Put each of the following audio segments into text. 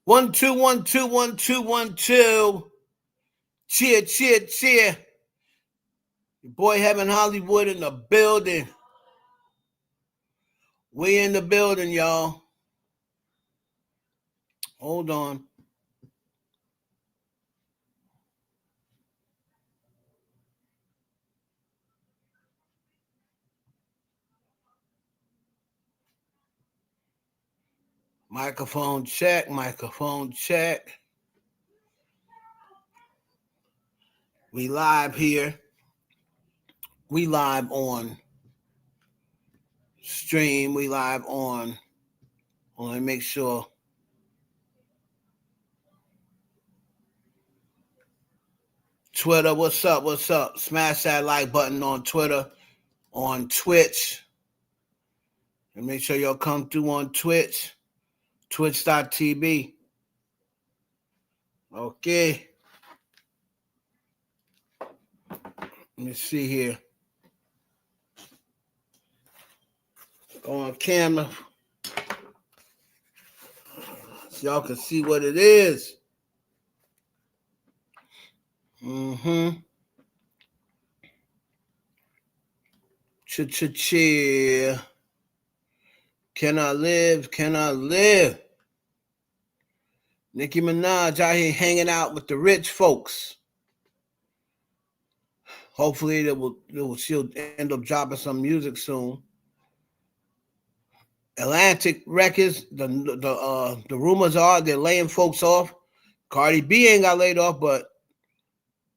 One, two, one, two, one, two, one, two. Cheer, cheer, cheer. Your boy Heaven Hollywood in the building. We in the building, y'all. Hold on. Microphone check, microphone check. We live here. We live on stream. We live on. Let me make sure. Twitter, what's up? What's up? Smash that like button on Twitter, on Twitch. And make sure y'all come through on Twitch. Twitch.tv. Okay. Let me see here. Go on camera. So y'all can see what it is. Cheer. Can I live? Can I live? Nicki Minaj out here hanging out with the rich folks. Hopefully she'll end up dropping some music soon. Atlantic Records, the rumors are they're laying folks off. Cardi B ain't got laid off, but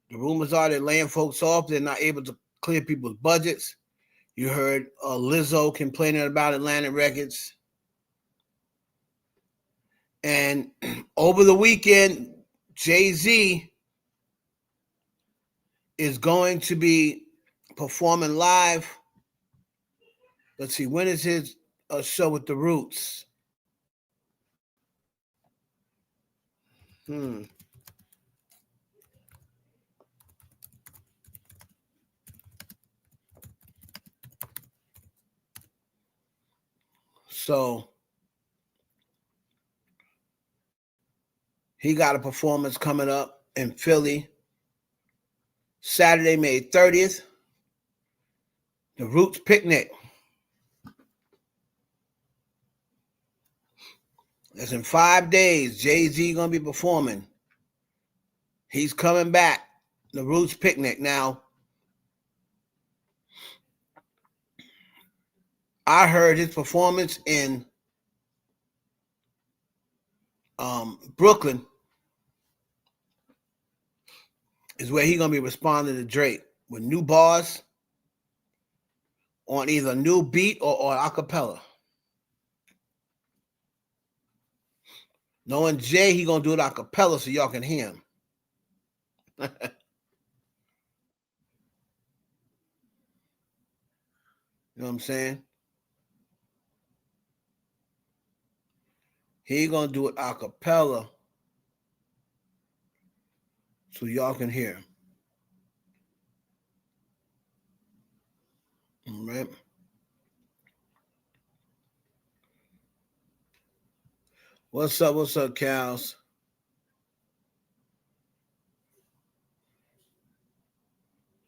the rumors are they're laying folks off. They're not able to clear people's budgets. You heard Lizzo complaining about Atlantic Records. And over the weekend, Jay-Z is going to be performing live. Let's see, when is his show with the Roots? So he got a performance coming up in Philly, Saturday, May 30th. The Roots Picnic. That's in 5 days. Jay-Z gonna be performing. He's coming back. The Roots Picnic. Now, I heard his performance in Brooklyn is where he's gonna be responding to Drake with new bars on either new beat or acapella. Knowing Jay, he gonna do it acapella so y'all can hear him. You know what I'm saying? He gonna do it acapella so y'all can hear him. All right. What's up? What's up, Cows?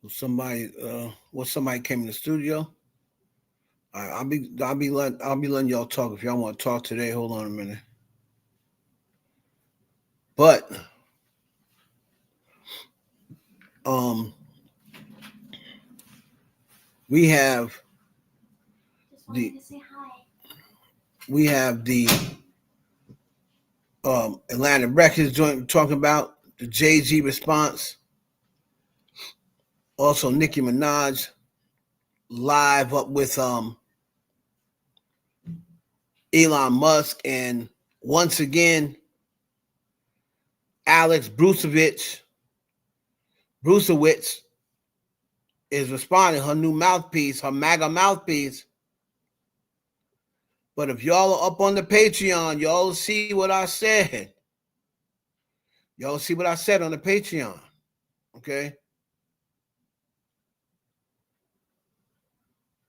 Somebody came in the studio. All right, I'll be letting y'all talk if y'all want to talk today. Hold on a minute. But we have the Atlantic Records joint talking about the Jay-Z response. Also, Nicki Minaj live up with Elon Musk, and once again, Alex Brucewitz is responding, her new mouthpiece, her MAGA mouthpiece. But if y'all are up on the Patreon, y'all see what I said. Y'all see what I said on the Patreon. Okay?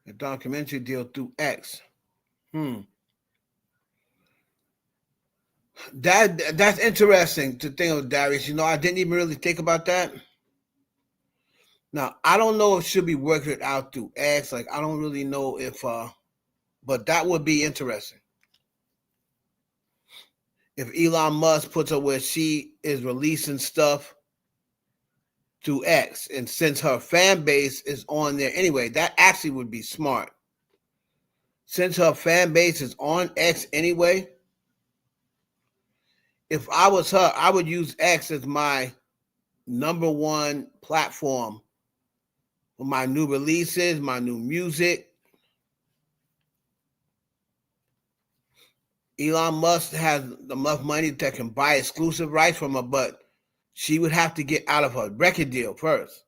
The documentary deal through X. That's interesting to think of, Darius. I didn't even really think about that. Now, I don't know if she'll be working it out through X. Like, I don't really know if, but that would be interesting. If Elon Musk puts her where she is releasing stuff through X, and since her fan base is on there anyway, that actually would be smart. Since her fan base is on X anyway, if I was her, I would use X as my number one platform for my new releases, my new music. Elon Musk has enough money that can buy exclusive rights from her, but she would have to get out of her record deal first.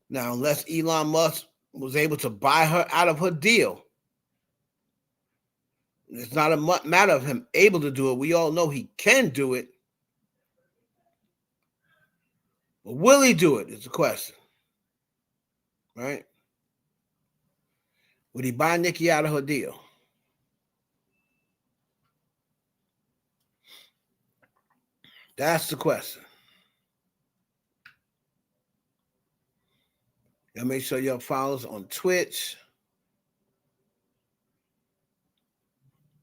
Now, unless Elon Musk was able to buy her out of her deal, it's not a matter of him able to do it. We all know he can do it. But will he do it is the question. Right? Would he buy Nicki out of her deal? That's the question. Y'all make sure y'all follow us on Twitch,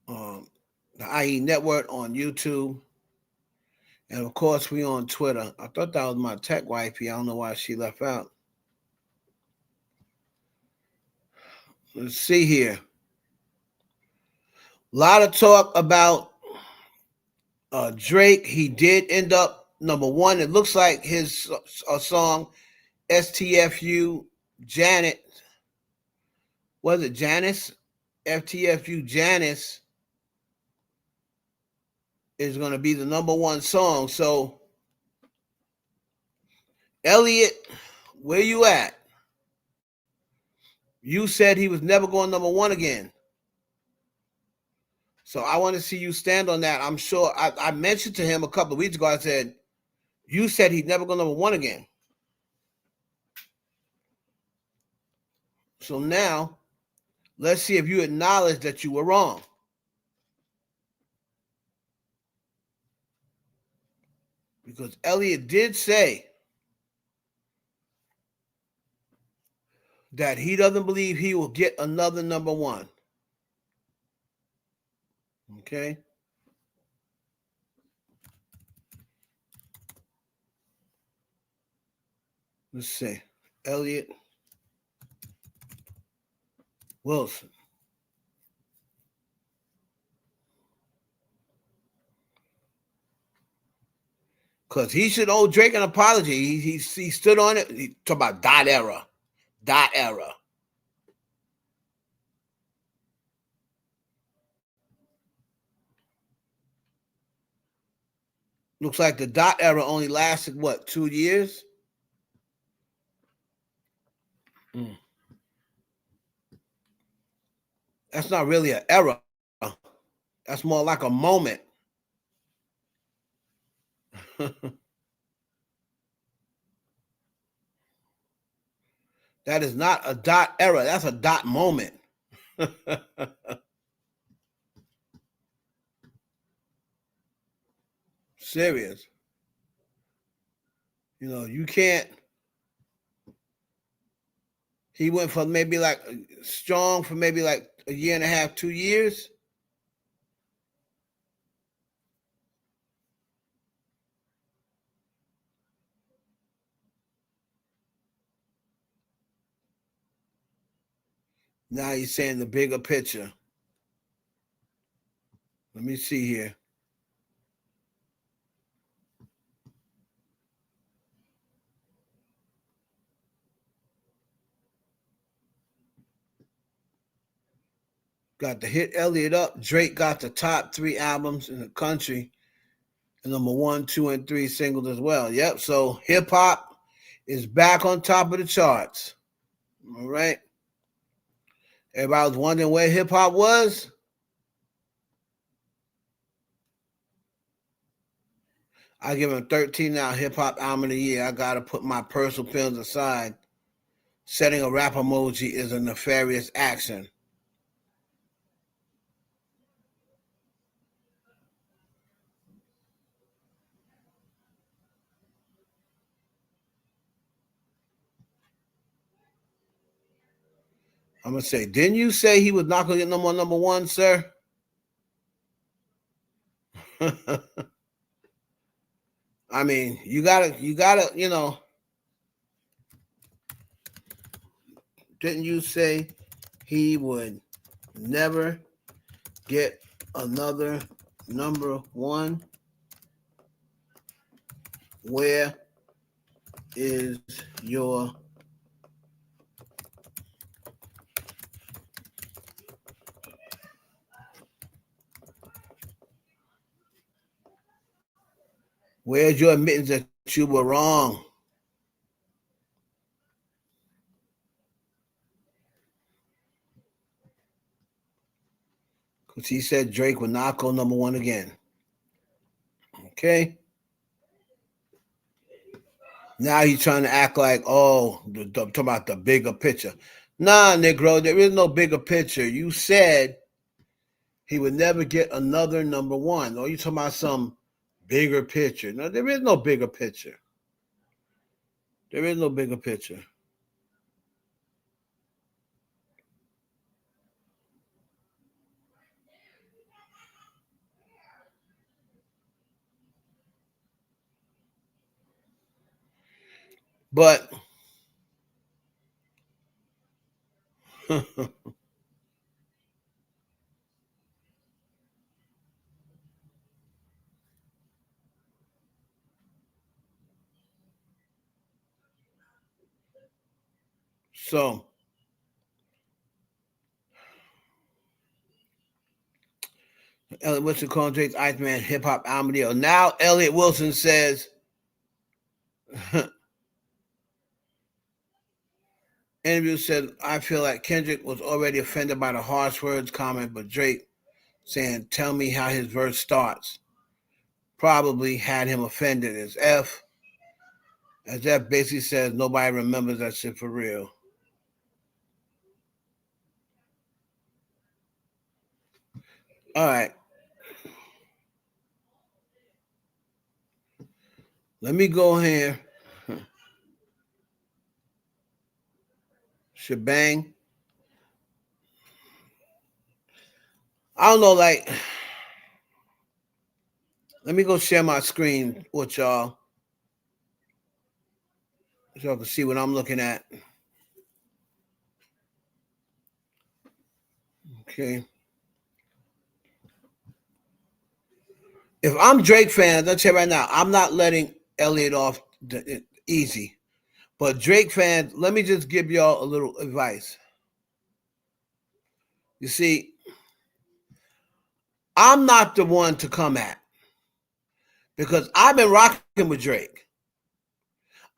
the IE Network on YouTube, and of course we on Twitter. I thought that was my tech wifey. I don't know why she left out. Let's see here. A lot of talk about Drake. He did end up number one. It looks like his song STFU Janet. Was it Janice? FTFU Janice is going to be the number one song. So, Elliot, where you at? You said he was never going number one again. So I want to see you stand on that. I'm sure I mentioned to him a couple of weeks ago, I said, you said he'd never go number one again. So now, let's see if you acknowledge that you were wrong. Because Elliot did say that he doesn't believe he will get another number one. Okay? Let's see. Elliot Wilson. Because he should owe Drake an apology. He stood on it. He talked about dot era. Dot era. Looks like the dot era only lasted, what, 2 years? That's not really an era. That's more like a moment. That is not a dot era. That's a dot moment. Serious. You can't. He went from maybe like strong for maybe like a year and a half, 2 years. Now he's saying the bigger picture. Let me see here. Got the hit Elliot Up. Drake got the top 3 albums in the country. And number 1, 2, and 3 singles as well. Yep. So hip hop is back on top of the charts. All right. Everybody was wondering where hip hop was. I give him 13 now hip hop album of the year. I gotta put my personal feelings aside. Setting a rap emoji is a nefarious action. I'm gonna say, didn't you say he was not gonna get no more number one, sir? I mean, you gotta, didn't you say he would never get another number one? Where is your where's your admittance that you were wrong? Because he said Drake would not go number one again. Okay. Now he's trying to act like, oh, talking about the bigger picture. Nah, Negro, there is no bigger picture. You said he would never get another number one. Or you talking about some bigger picture. No, there is no bigger picture. There is no bigger picture. But so Elliot Wilson calling Drake's Iceman hip hop album deal. Now Elliot Wilson says interview said, I feel like Kendrick was already offended by the harsh words comment, but Drake saying, tell me how his verse starts. Probably had him offended as F. As F basically says, nobody remembers that shit for real. All right. Let me go here. Shebang. I don't know, like, let me go share my screen with y'all so y'all can see what I'm looking at. Okay. If I'm Drake fans, I'll tell you right now, I'm not letting Elliot off easy. But Drake fans, let me just give y'all a little advice. You see, I'm not the one to come at because I've been rocking with Drake.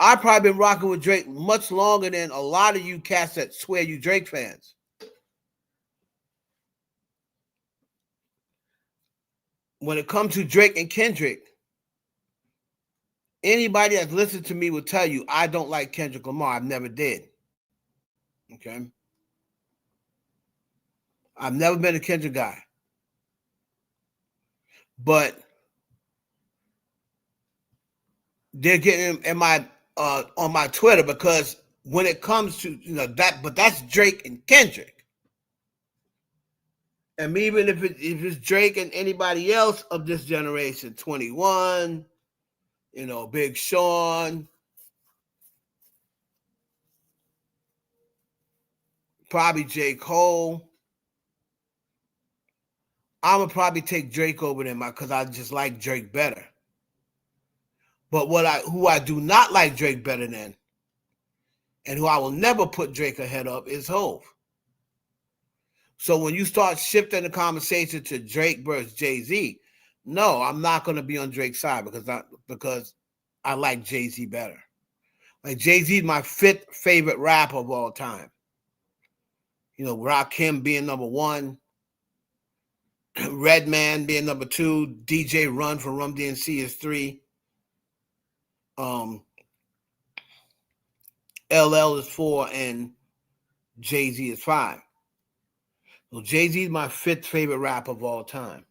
I've probably been rocking with Drake much longer than a lot of you cats that swear you Drake fans. When it comes to Drake and Kendrick, anybody that's listened to me will tell you I don't like Kendrick Lamar. I've never did. Okay. I've never been a Kendrick guy. But they're getting in my on my Twitter because when it comes to that, but that's Drake and Kendrick. And even if it's Drake and anybody else of this generation, 21, Big Sean, probably J. Cole, I'm gonna probably take Drake over them because I just like Drake better. But who I do not like Drake better than, and who I will never put Drake ahead of, is Hove. So when you start shifting the conversation to Drake versus Jay-Z, no, I'm not going to be on Drake's side because I like Jay-Z better. Like Jay-Z is my fifth favorite rapper of all time. Rakim being number one, Redman being number two, DJ Run from Rum DMC is three, LL is four, and Jay-Z is five. So Jay-Z is my fifth favorite rapper of all time.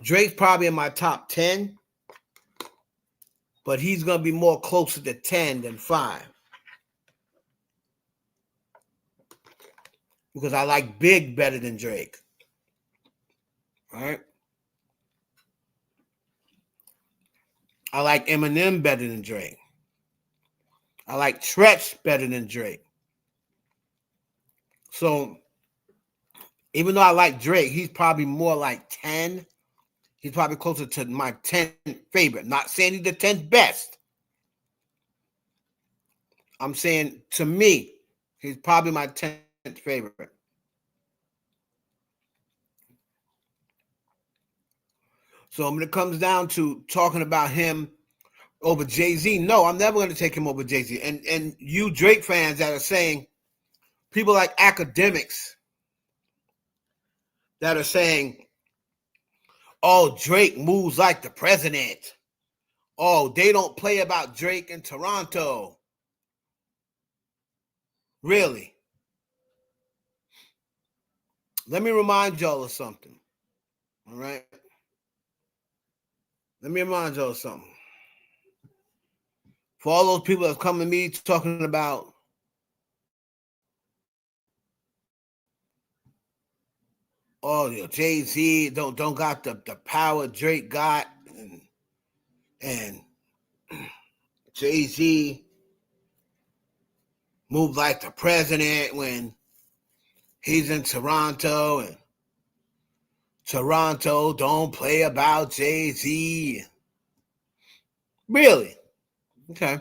Drake's probably in my top 10, but he's going to be more closer to 10 than 5. because I like Big better than Drake. All right. I like Eminem better than Drake. I like Tretch better than Drake. So even though I like Drake, he's probably more like 10. He's probably closer to my 10th favorite. Not saying he's the 10th best. I'm saying, to me, he's probably my 10th favorite. So when it comes down to talking about him over Jay-Z, no, I'm never going to take him over Jay-Z. And you Drake fans that are saying, people like academics that are saying, oh, Drake moves like the president. Oh, they don't play about Drake in Toronto. Really? Let me remind y'all of something. All right? Let me remind y'all of something. For all those people that come to me talking about Jay-Z don't got the power Drake got, and Jay-Z moved like the president when he's in Toronto, and Toronto don't play about Jay-Z. Really? Okay.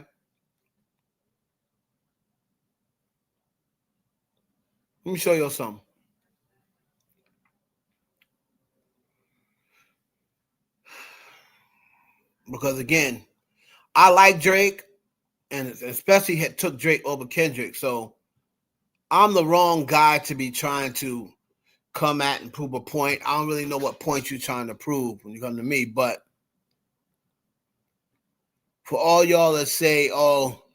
Let me show you something. Because again, I like Drake, and especially took Drake over Kendrick. So I'm the wrong guy to be trying to come at and prove a point. I don't really know what point you're trying to prove when you come to me. But for all y'all that say, oh,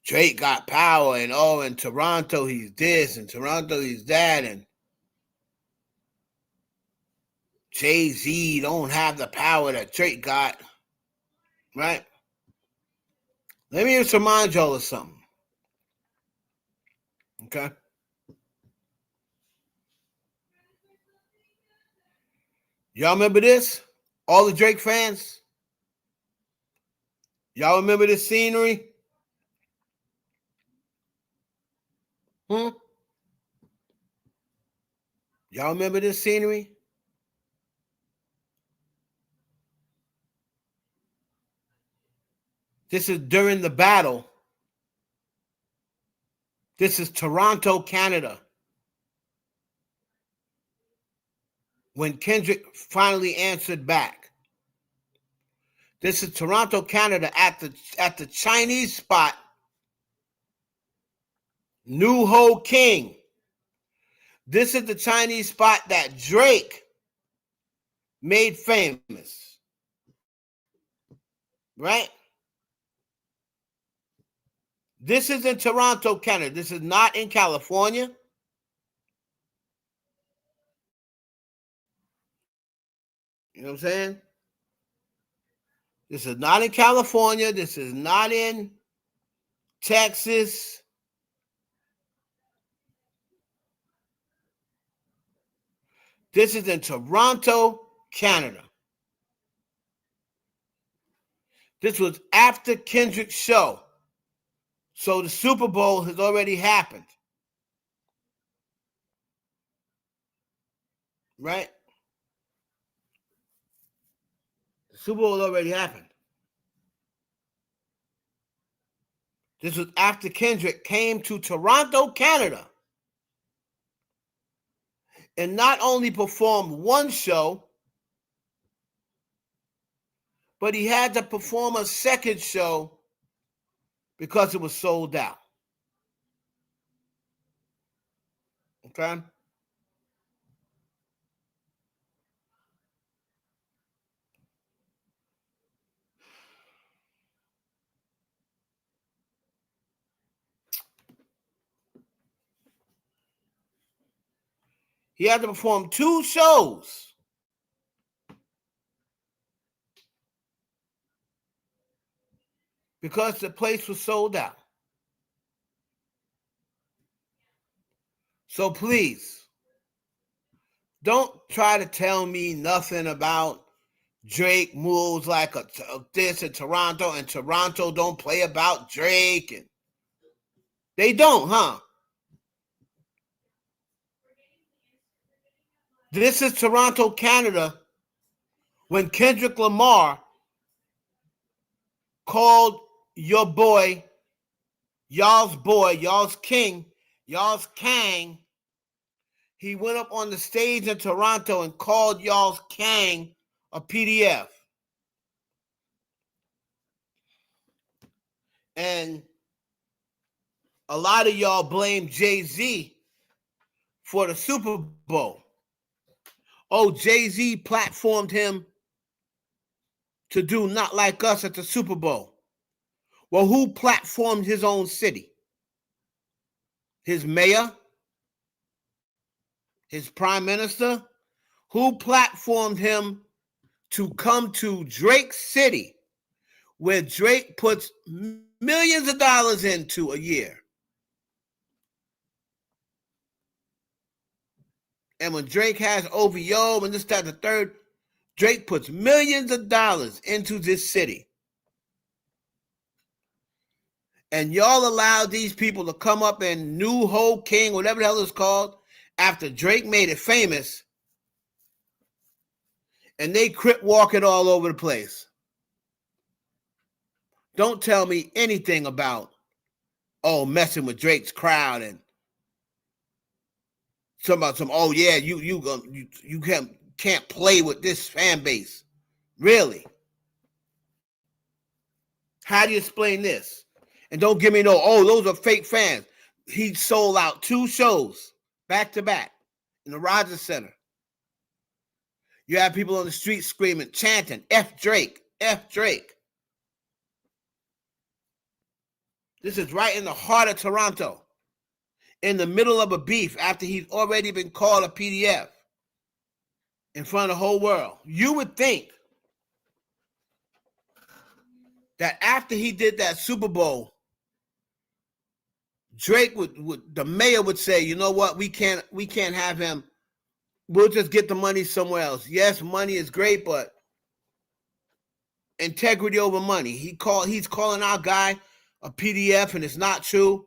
Drake got power, and oh, in Toronto he's this, and Toronto he's that, and Jay-Z don't have the power that Drake got, right? Let me just remind y'all of something. Okay? Y'all remember this? All the Drake fans? Y'all remember this scenery? Hmm? Y'all remember this scenery? This is during the battle. This is Toronto, Canada. When Kendrick finally answered back. This is Toronto, Canada at the Chinese spot, New Ho King. This is the Chinese spot that Drake made famous. Right? This is in Toronto, Canada. This is not in California. You know what I'm saying? This is not in California. This is not in Texas. This is in Toronto, Canada. This was after Kendrick's show. So the Super Bowl has already happened. Right? The Super Bowl already happened. This was after Kendrick came to Toronto, Canada, and not only performed one show, but he had to perform a second show because it was sold out. Okay? He had to perform two shows because the place was sold out. So please, don't try to tell me nothing about Drake moves like a this in Toronto, and Toronto don't play about Drake, and they don't, huh? This is Toronto, Canada, when Kendrick Lamar called your boy, y'all's king, y'all's Kang. He went up on the stage in Toronto and called y'all's Kang a PDF. And a lot of y'all blame Jay-Z for the Super Bowl. Oh, Jay-Z platformed him to do Not Like Us at the Super Bowl. Well, who platformed his own city? His mayor? His prime minister? Who platformed him to come to Drake's city, where Drake puts millions of dollars into a year? And when Drake has OVO and this, that, the third, Drake puts millions of dollars into this city. And y'all allowed these people to come up and New Ho King, whatever the hell it's called, after Drake made it famous. And they crip walking all over the place. Don't tell me anything about, messing with Drake's crowd and oh yeah, you can't play with this fan base. Really? How do you explain this? And don't give me those are fake fans. He sold out 2 shows back to back in the Rogers Center. You have people on the street screaming, chanting, F Drake, F Drake. This is right in the heart of Toronto, in the middle of a beef after he's already been called a PDF in front of the whole world. You would think that after he did that Super Bowl, Drake the mayor would say, you know what, we can't have him. We'll just get the money somewhere else. Yes, money is great, but integrity over money. He's calling our guy a PDF, and it's not true.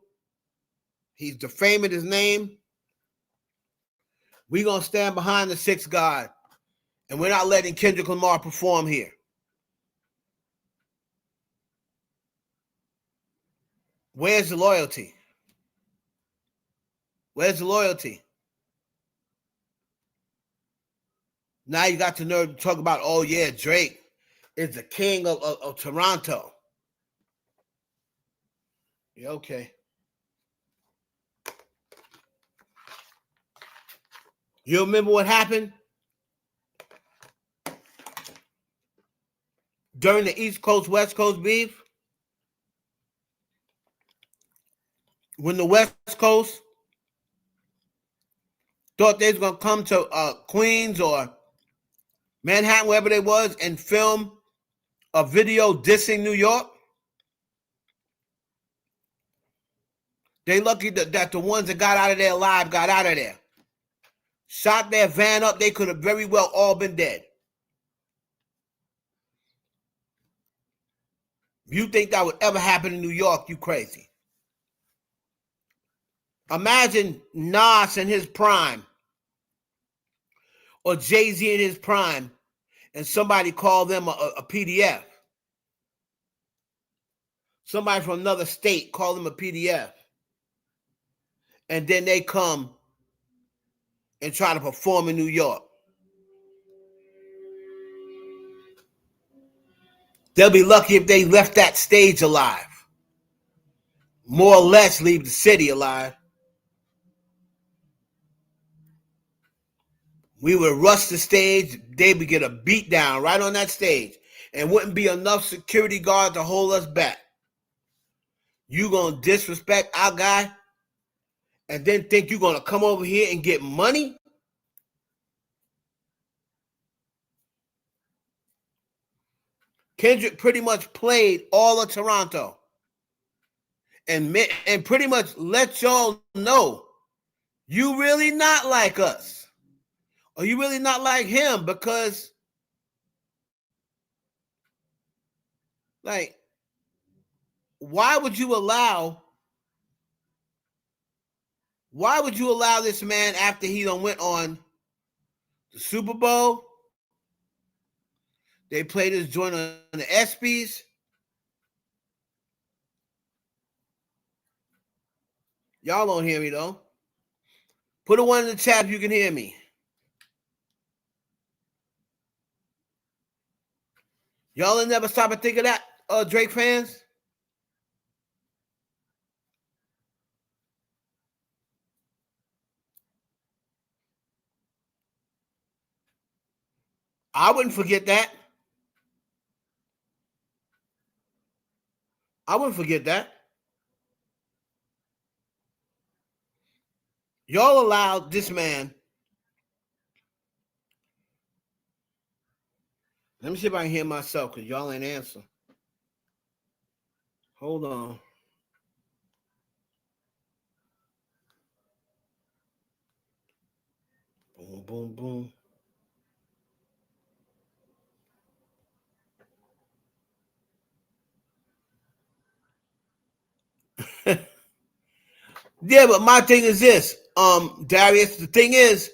He's defaming his name. We're going to stand behind the 6th God, and we're not letting Kendrick Lamar perform here. Where's the loyalty? Where's the loyalty? Now you got the nerve to talk about, oh yeah, Drake is the king of Toronto. Yeah, okay. You remember what happened during the East Coast, West Coast beef? When the West Coast thought they was going to come to Queens or Manhattan, wherever they was, and film a video dissing New York. They lucky that the ones that got out of there alive got out of there. Shot their van up, they could have very well all been dead. If you think that would ever happen in New York, you crazy. Imagine Nas in his prime or Jay-Z in his prime and somebody call them a PDF. Somebody from another state call them a PDF. And then they come and try to perform in New York. They'll be lucky if they left that stage alive. More or less leave the city alive. We would rush the stage. They would get a beat down right on that stage. And wouldn't be enough security guards to hold us back. You going to disrespect our guy and then think you're going to come over here and get money? Kendrick pretty much played all of Toronto and pretty much let y'all know You really not like us. Or you really not like him because, like, why would you allow this man after he done went on the Super Bowl? They played his joint on the ESPYs. Y'all don't hear me though. Put a one in the chat if you can hear me. Y'all will never stop and think of that, Drake fans? I wouldn't forget that. I wouldn't forget that. Y'all allowed this man. Let me see if I can hear myself because y'all ain't answer. Hold on. Boom, boom, boom. Yeah, but my thing is this, Darius. The thing is,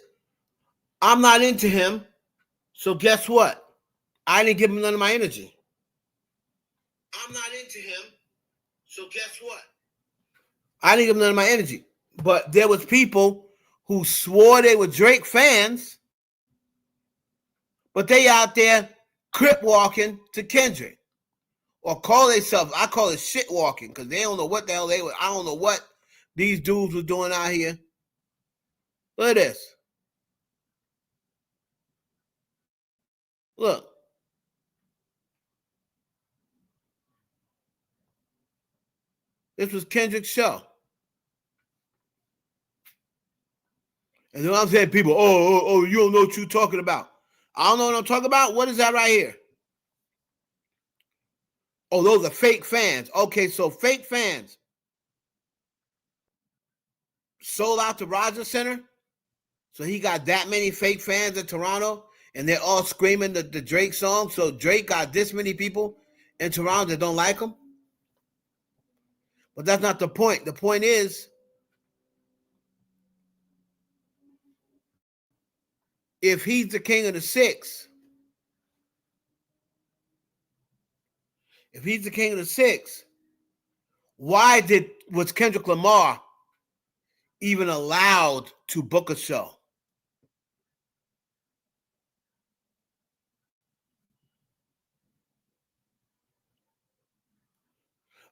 I'm not into him. So guess what? I didn't give him none of my energy. I'm not into him. So guess what? I didn't give him none of my energy. But there was people who swore they were Drake fans, but they out there crip walking to Kendrick. Or call themselves, I call it shit walking, because they don't know what the hell they were. I don't know what these dudes were doing out here. Look at this. Look. This was Kendrick's show. And then I'm saying people, oh, you don't know what you're talking about. I don't know what I'm talking about. What is that right here? Oh, those are fake fans. Okay, so fake fans sold out the Rogers Center. So he got that many fake fans in Toronto, and they're all screaming the Drake song. So Drake got this many people in Toronto that don't like him. But that's not the point. The point is, if he's the king of the six, why was Kendrick Lamar even allowed to book a show?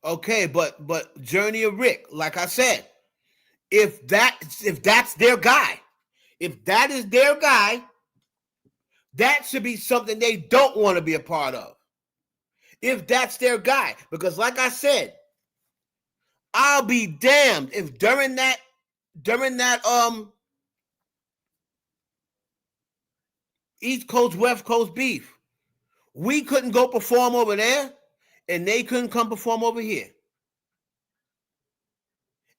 Okay, but Journey of Rick, like I said, if that's their guy, if that is their guy, that should be something they don't want to be a part of. If that's their guy, because like I said, I'll be damned if during that East Coast West Coast beef, we couldn't go perform over there, and they couldn't come perform over here.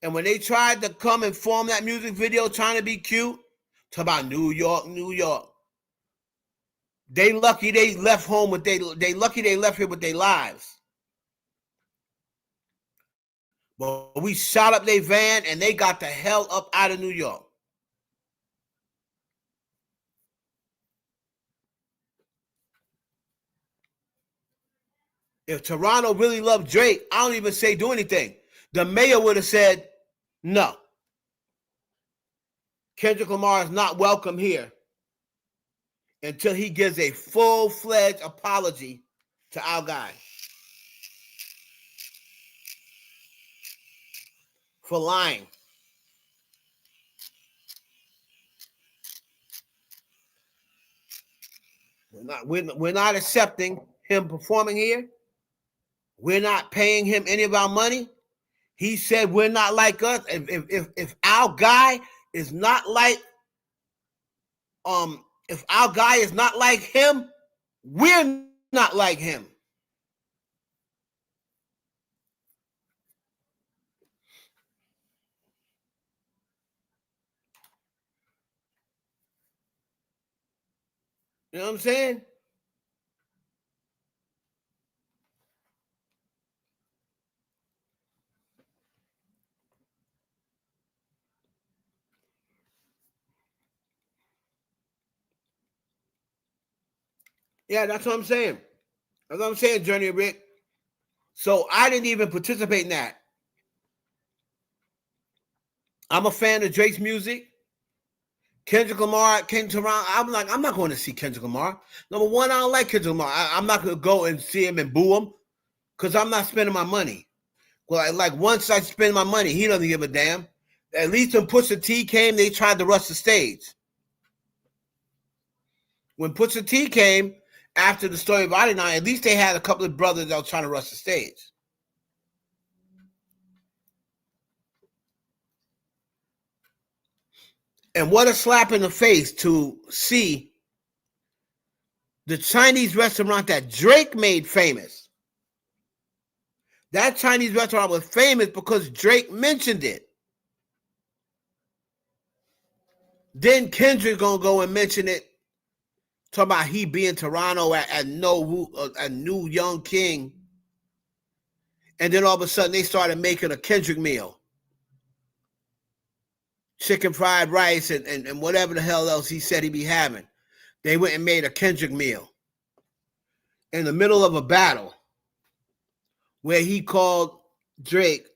And when they tried to come and form that music video trying to be cute, talk about New York, New York. They lucky they left home with they lucky they left here with their lives. But we shot up their van and they got the hell up out of New York. If Toronto really loved Drake, I don't even say do anything. The mayor would have said, no. Kendrick Lamar is not welcome here until he gives a full-fledged apology to our guy for lying. We're not accepting him performing here. We're not paying him any of our money. He said we're not like us. If our guy is not like if our guy is not like him, we're not like him. You know what I'm saying? Yeah, that's what I'm saying. That's what I'm saying, Journey Rick. So I didn't even participate in that. I'm a fan of Drake's music. Kendrick Lamar came to around. I'm like, I'm not going to see Kendrick Lamar. Number one, I don't like Kendrick Lamar. I'm not going to go and see him and boo him because I'm not spending my money. Well, like once I spend my money, he doesn't give a damn. At least when Pusha T came, they tried to rush the stage. When Pusha T came after the story of Adidon, at least they had a couple of brothers that were trying to rush the stage. And what a slap in the face to see the Chinese restaurant that Drake made famous. That Chinese restaurant was famous because Drake mentioned it. Then Kendrick gonna go and mention it, talking about he be in Toronto at New Young King. And then all of a sudden they started making a Kendrick meal. Chicken fried rice and whatever the hell else he said he'd be having. They went and made a Kendrick meal in the middle of a battle where he called Drake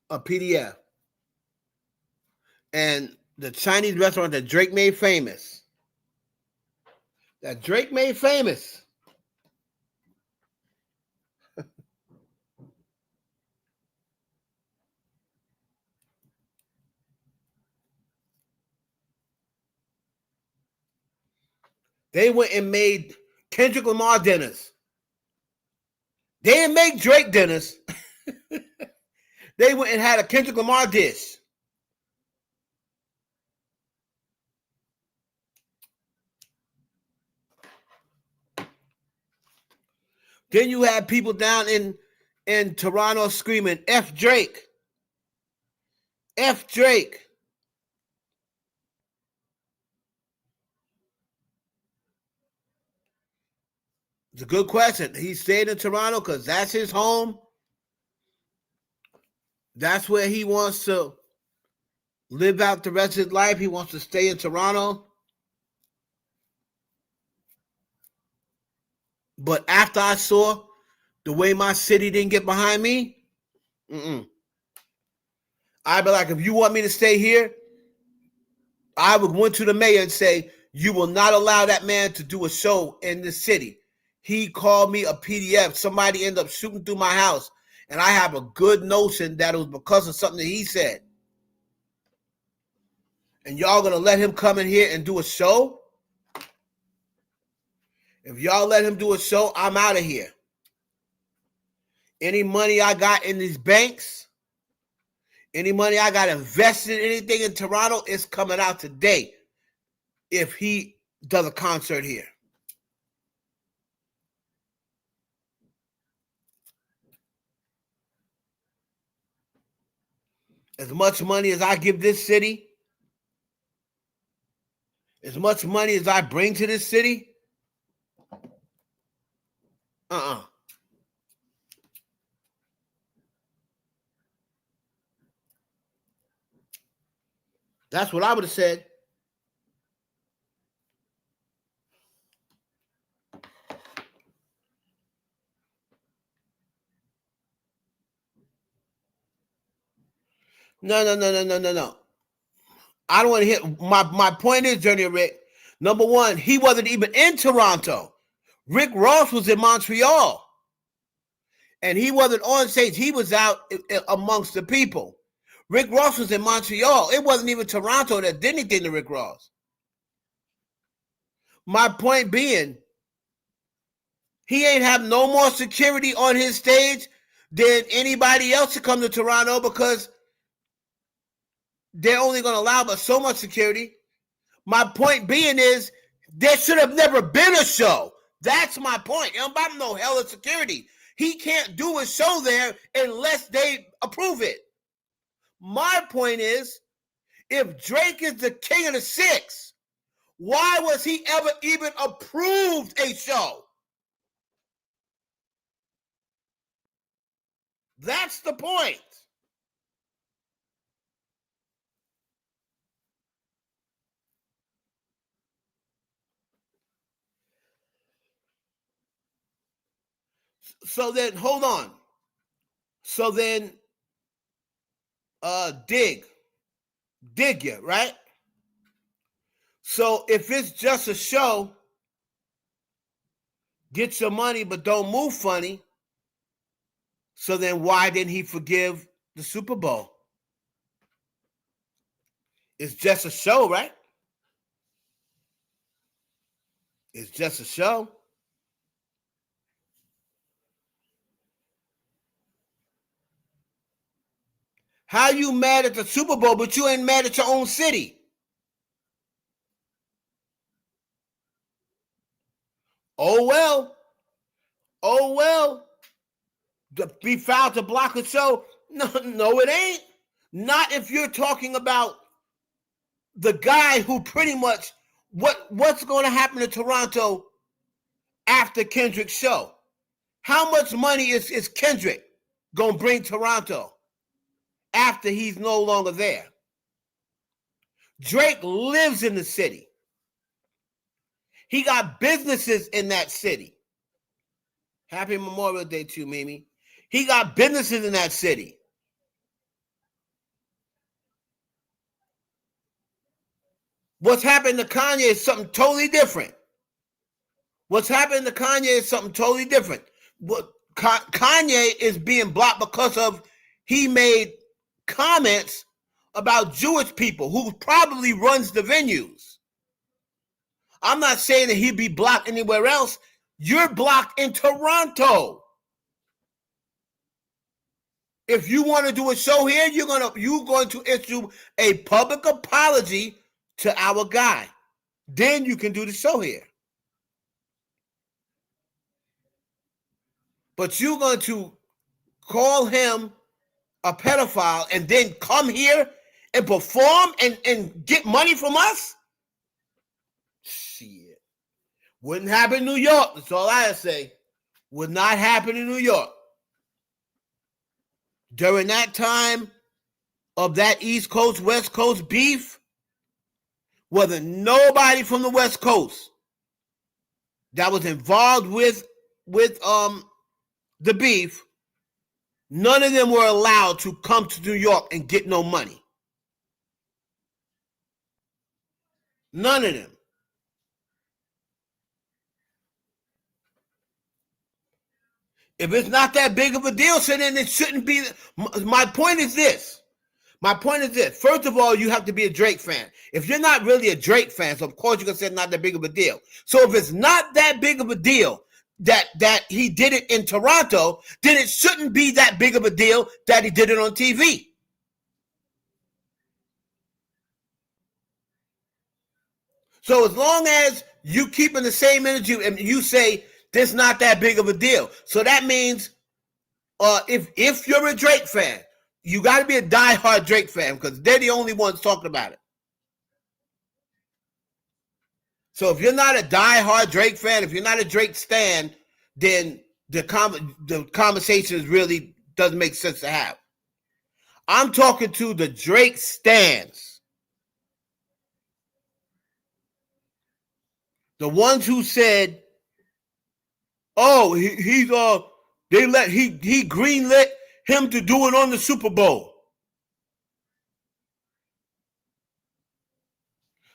a PDF. And the Chinese restaurant that Drake made famous, they went and made Kendrick Lamar dinners. They didn't make Drake dinners. They went and had a Kendrick Lamar dish. Then you had people down in Toronto screaming, F Drake. F Drake. It's a good question. He stayed in Toronto because that's his home. That's where he wants to live out the rest of his life. He wants to stay in Toronto. But after I saw the way my city didn't get behind me, I'd be like, if you want me to stay here, I would went to the mayor and say, you will not allow that man to do a show in this city. He called me a PDF. Somebody ended up shooting through my house. And I have a good notion that it was because of something that he said. And y'all going to let him come in here and do a show? If y'all let him do a show, I'm out of here. Any money I got in these banks, any money I got invested in anything in Toronto, is coming out today if he does a concert here. As much money as I give this city, as much money as I bring to this city, That's what I would have said. No. I don't want to hear. My point is, Journey Rick, number one, he wasn't even in Toronto. Rick Ross was in Montreal. And he wasn't on stage. He was out amongst the people. Rick Ross was in Montreal. It wasn't even Toronto that did anything to Rick Ross. My point being, he ain't have no more security on his stage than anybody else to come to Toronto because they're only going to allow but so much security. My point being is, there should have never been a show. That's my point. I'm no hell of security. He can't do a show there unless they approve it. My point is, if Drake is the king of the six, Why was he ever even approved a show? That's the point. So then, hold on. So then, dig you, right? So if it's just a show, get your money but don't move funny. So then why didn't he forgive the Super Bowl? It's just a show, right? It's just a show. How you mad at the Super Bowl, but you ain't mad at your own city? Oh well. Oh well. Be fouled to block a show? No, no, it ain't. Not if you're talking about the guy who pretty much what's going to happen to Toronto after Kendrick's show? How much money is Kendrick going to bring Toronto after he's no longer there? Drake lives in the city. He got businesses in that city. Happy Memorial Day to you, Mimi. He got businesses in that city. What's happened to Kanye is something totally different. What's happened to Kanye is something totally different. What Kanye is being blocked because of he made comments about Jewish people who probably runs the venues. I'm not saying that he'd be blocked anywhere else. You're blocked in Toronto. If you want to do a show here, you're going to issue a public apology to our guy. Then you can do the show here. But you're going to call him a pedophile and then come here and perform and get money from us? Shit. Wouldn't happen in New York. That's all I say. Would not happen in New York. During that time of that East Coast, West Coast beef, wasn't nobody from the West Coast that was involved with the beef. None of them were allowed to come to New York and get no money. None of them. If it's not that big of a deal, so then it shouldn't be. My point is this. First of all, you have to be a Drake fan. If you're not really a Drake fan, so of course you're going to say it's not that big of a deal. So if it's not that big of a deal that he did it in Toronto, then it shouldn't be that big of a deal that he did it on TV. So as long as you keeping the same energy and you say this not that big of a deal, so that means if you're a Drake fan, you got to be a diehard Drake fan because they're the only ones talking about it. So if you're not a diehard Drake fan, if you're not a Drake stan, then the conversation really doesn't make sense to have. I'm talking to the Drake stans. The ones who said, "Oh, he greenlit him to do it on the Super Bowl."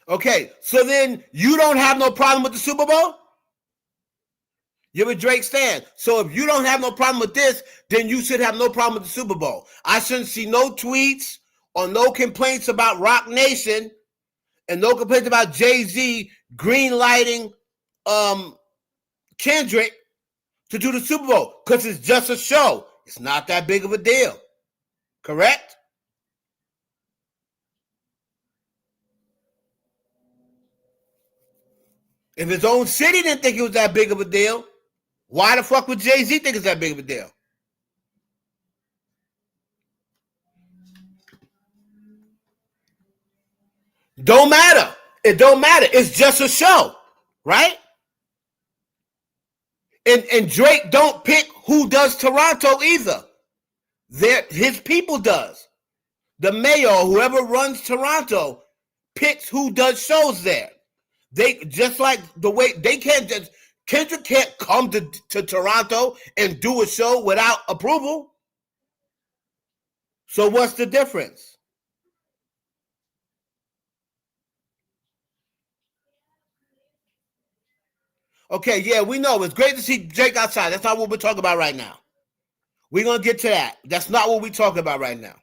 Okay, so then you don't have no problem with the Super Bowl? You're a Drake stan. So if you don't have no problem with this, then you should have no problem with the Super Bowl. I shouldn't see no tweets or no complaints about Rock Nation and no complaints about Jay-Z greenlighting Kendrick to do the Super Bowl because it's just a show. It's not that big of a deal. Correct? If his own city didn't think it was that big of a deal, why the fuck would Jay-Z think it's that big of a deal? Don't matter. It don't matter. It's just a show, right? And Drake don't pick who does Toronto either. His people does. The mayor, whoever runs Toronto, picks who does shows there. They just like the way they can't just Kendrick can't come to Toronto and do a show without approval. So what's the difference? Okay, yeah, we know. It's great to see Drake outside. That's not what we're talking about right now. We're going to get to that. That's not what we're talking about right now.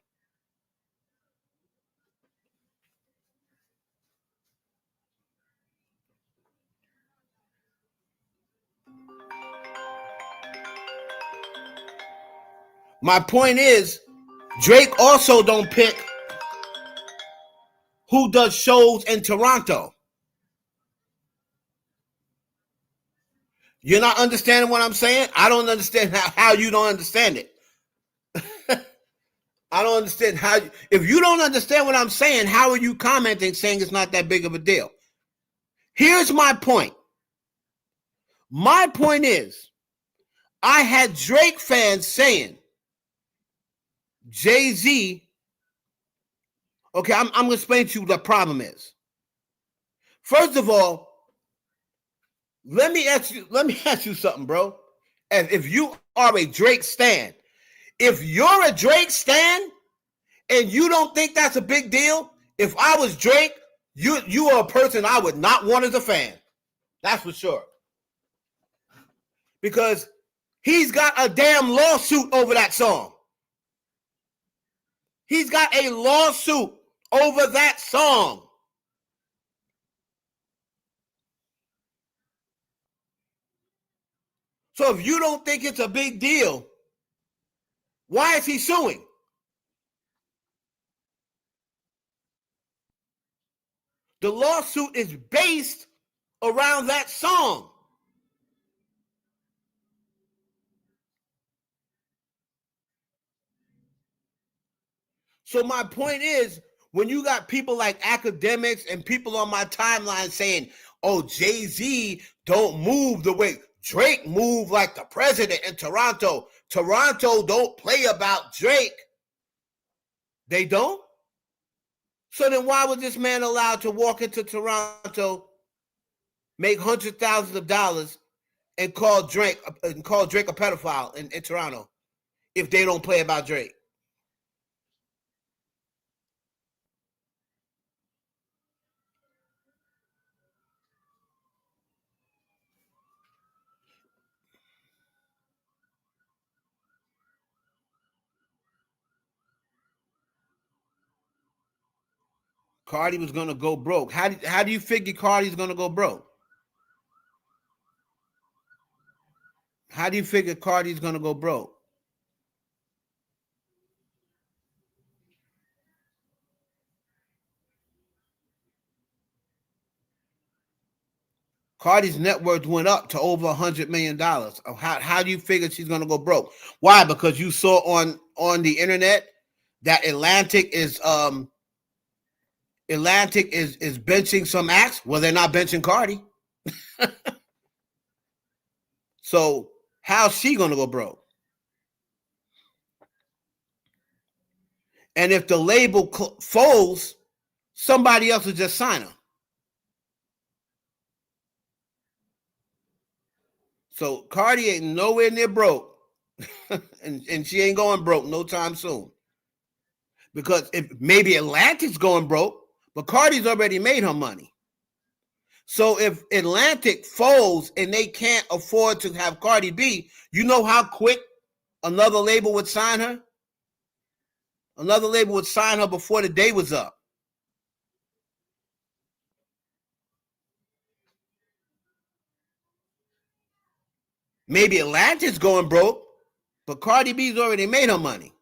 My point is, Drake also don't pick who does shows in Toronto. You're not understanding what I'm saying? I don't understand how you don't understand it. I don't understand how. If you don't understand what I'm saying, how are you commenting saying it's not that big of a deal? Here's my point. My point is, I had Drake fans saying, Jay-Z, okay, I'm going to explain to you what the problem is. First of all, let me ask you something, bro. And if you are a Drake stan, if you're a Drake stan and you don't think that's a big deal, if I was Drake, you are a person I would not want as a fan. That's for sure. Because he's got a damn lawsuit over that song. He's got a lawsuit over that song. So if you don't think it's a big deal, why is he suing? The lawsuit is based around that song. So my point is, when you got people like academics and people on my timeline saying, oh, Jay-Z don't move the way Drake moved like the president in Toronto. Toronto don't play about Drake. They don't? So then why was this man allowed to walk into Toronto, make hundreds of thousands of dollars, and call Drake a pedophile in Toronto if they don't play about Drake? Cardi was going to go broke. How do you figure Cardi's going to go broke? How do you figure Cardi's going to go broke? Cardi's net worth went up to over $100 million. How do you figure she's going to go broke? Why? Because you saw on the internet that Atlantic is benching some acts. Well, they're not benching Cardi. So how's she going to go broke? And if the label folds, somebody else will just sign her. So Cardi ain't nowhere near broke. and she ain't going broke no time soon. Because if maybe Atlantic's going broke, but Cardi's already made her money. So if Atlantic folds and they can't afford to have Cardi B, you know how quick another label would sign her? Another label would sign her before the day was up. Maybe Atlantic's going broke, but Cardi B's already made her money.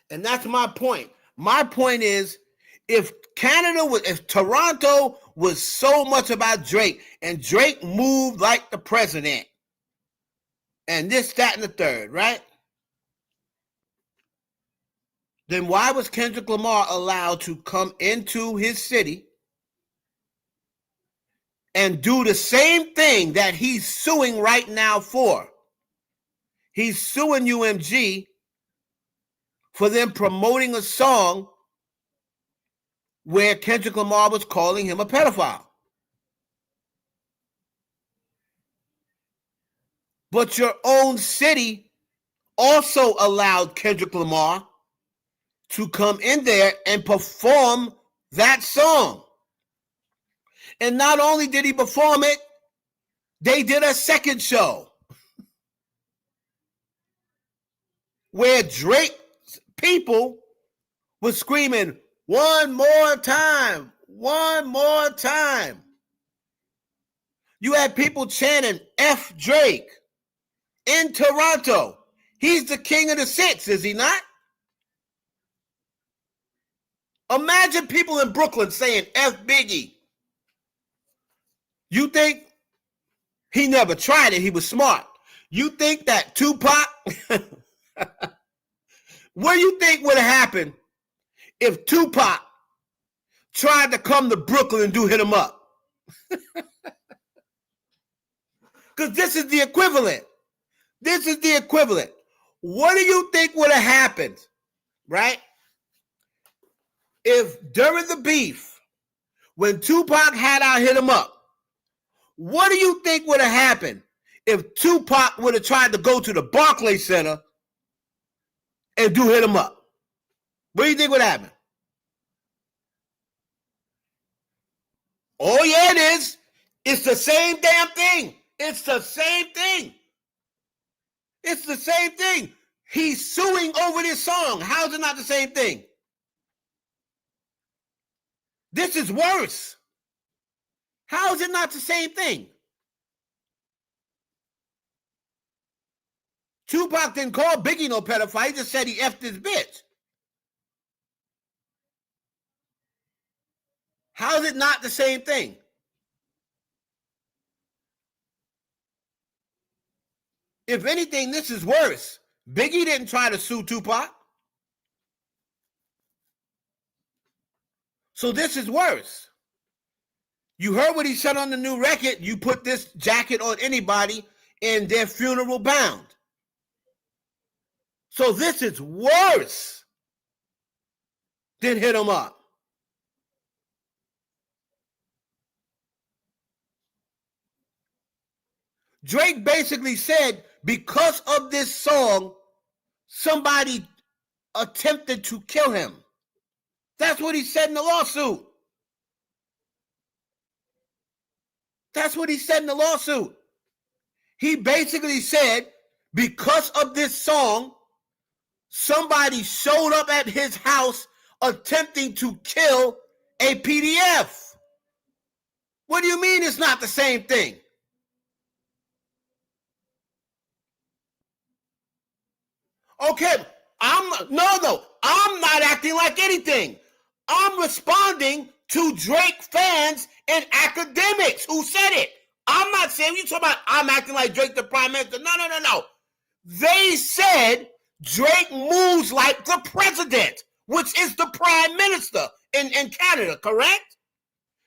And that's my point. My point is, if Toronto was so much about Drake, and Drake moved like the president, and this, that, and the third, right? then why was Kendrick Lamar allowed to come into his city and do the same thing that he's suing right now for? He's suing UMG for them promoting a song where Kendrick Lamar was calling him a pedophile. But your own city also allowed Kendrick Lamar to come in there and perform that song. And not only did he perform it, they did a second show where Drake's people were screaming, "One more time, one more time." You had people chanting F Drake in Toronto. He's the king of the six, is he not? Imagine people in Brooklyn saying F Biggie. You think he never tried it? He was smart. You think that Tupac, what do you think would have happened if Tupac tried to come to Brooklyn and do Hit 'Em Up? Because this is the equivalent. This is the equivalent. What do you think would have happened, right? If during the beef, when Tupac had out Hit 'Em Up, what do you think would have happened if Tupac would have tried to go to the Barclays Center and do Hit 'Em Up? What do you think would happen? Oh, yeah, it is. It's the same damn thing. It's the same thing. It's the same thing. He's suing over this song. How is it not the same thing? This is worse. How is it not the same thing? Tupac didn't call Biggie no pedophile. He just said he effed his bitch. How is it not the same thing? If anything, this is worse. Biggie didn't try to sue Tupac. So this is worse. You heard what he said on the new record. You put this jacket on anybody and they're funeral bound. So this is worse than Hit 'Em Up. Drake basically said because of this song, somebody attempted to kill him. That's what he said in the lawsuit. That's what he said in the lawsuit. He basically said because of this song, somebody showed up at his house attempting to kill a PDF. What do you mean it's not the same thing? Okay, I'm not acting like anything. I'm responding to Drake fans and academics who said it. I'm not saying you talking about I'm acting like Drake the prime minister. No. They said Drake moves like the president, which is the prime minister in Canada, correct?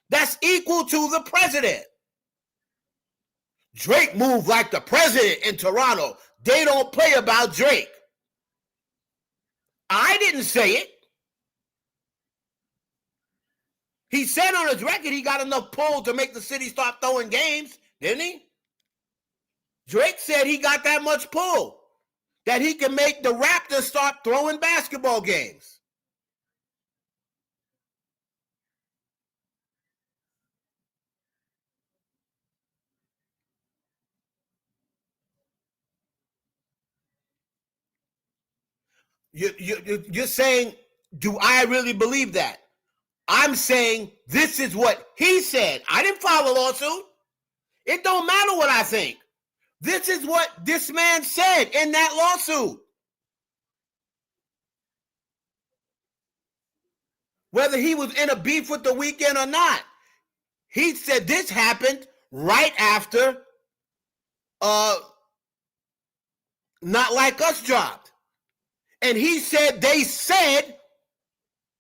That's equal to the president. Drake moved like the president in Toronto. They don't play about Drake. I didn't say it. He said on his record he got enough pull to make the city start throwing games, didn't he? Drake said he got that much pull that he can make the Raptors start throwing basketball games. You're saying, do I really believe that? I'm saying this is what he said. I didn't file a lawsuit. It don't matter what I think. This is what this man said in that lawsuit. Whether he was in a beef with The Weeknd or not, he said this happened right after Not Like Us dropped. And he said they said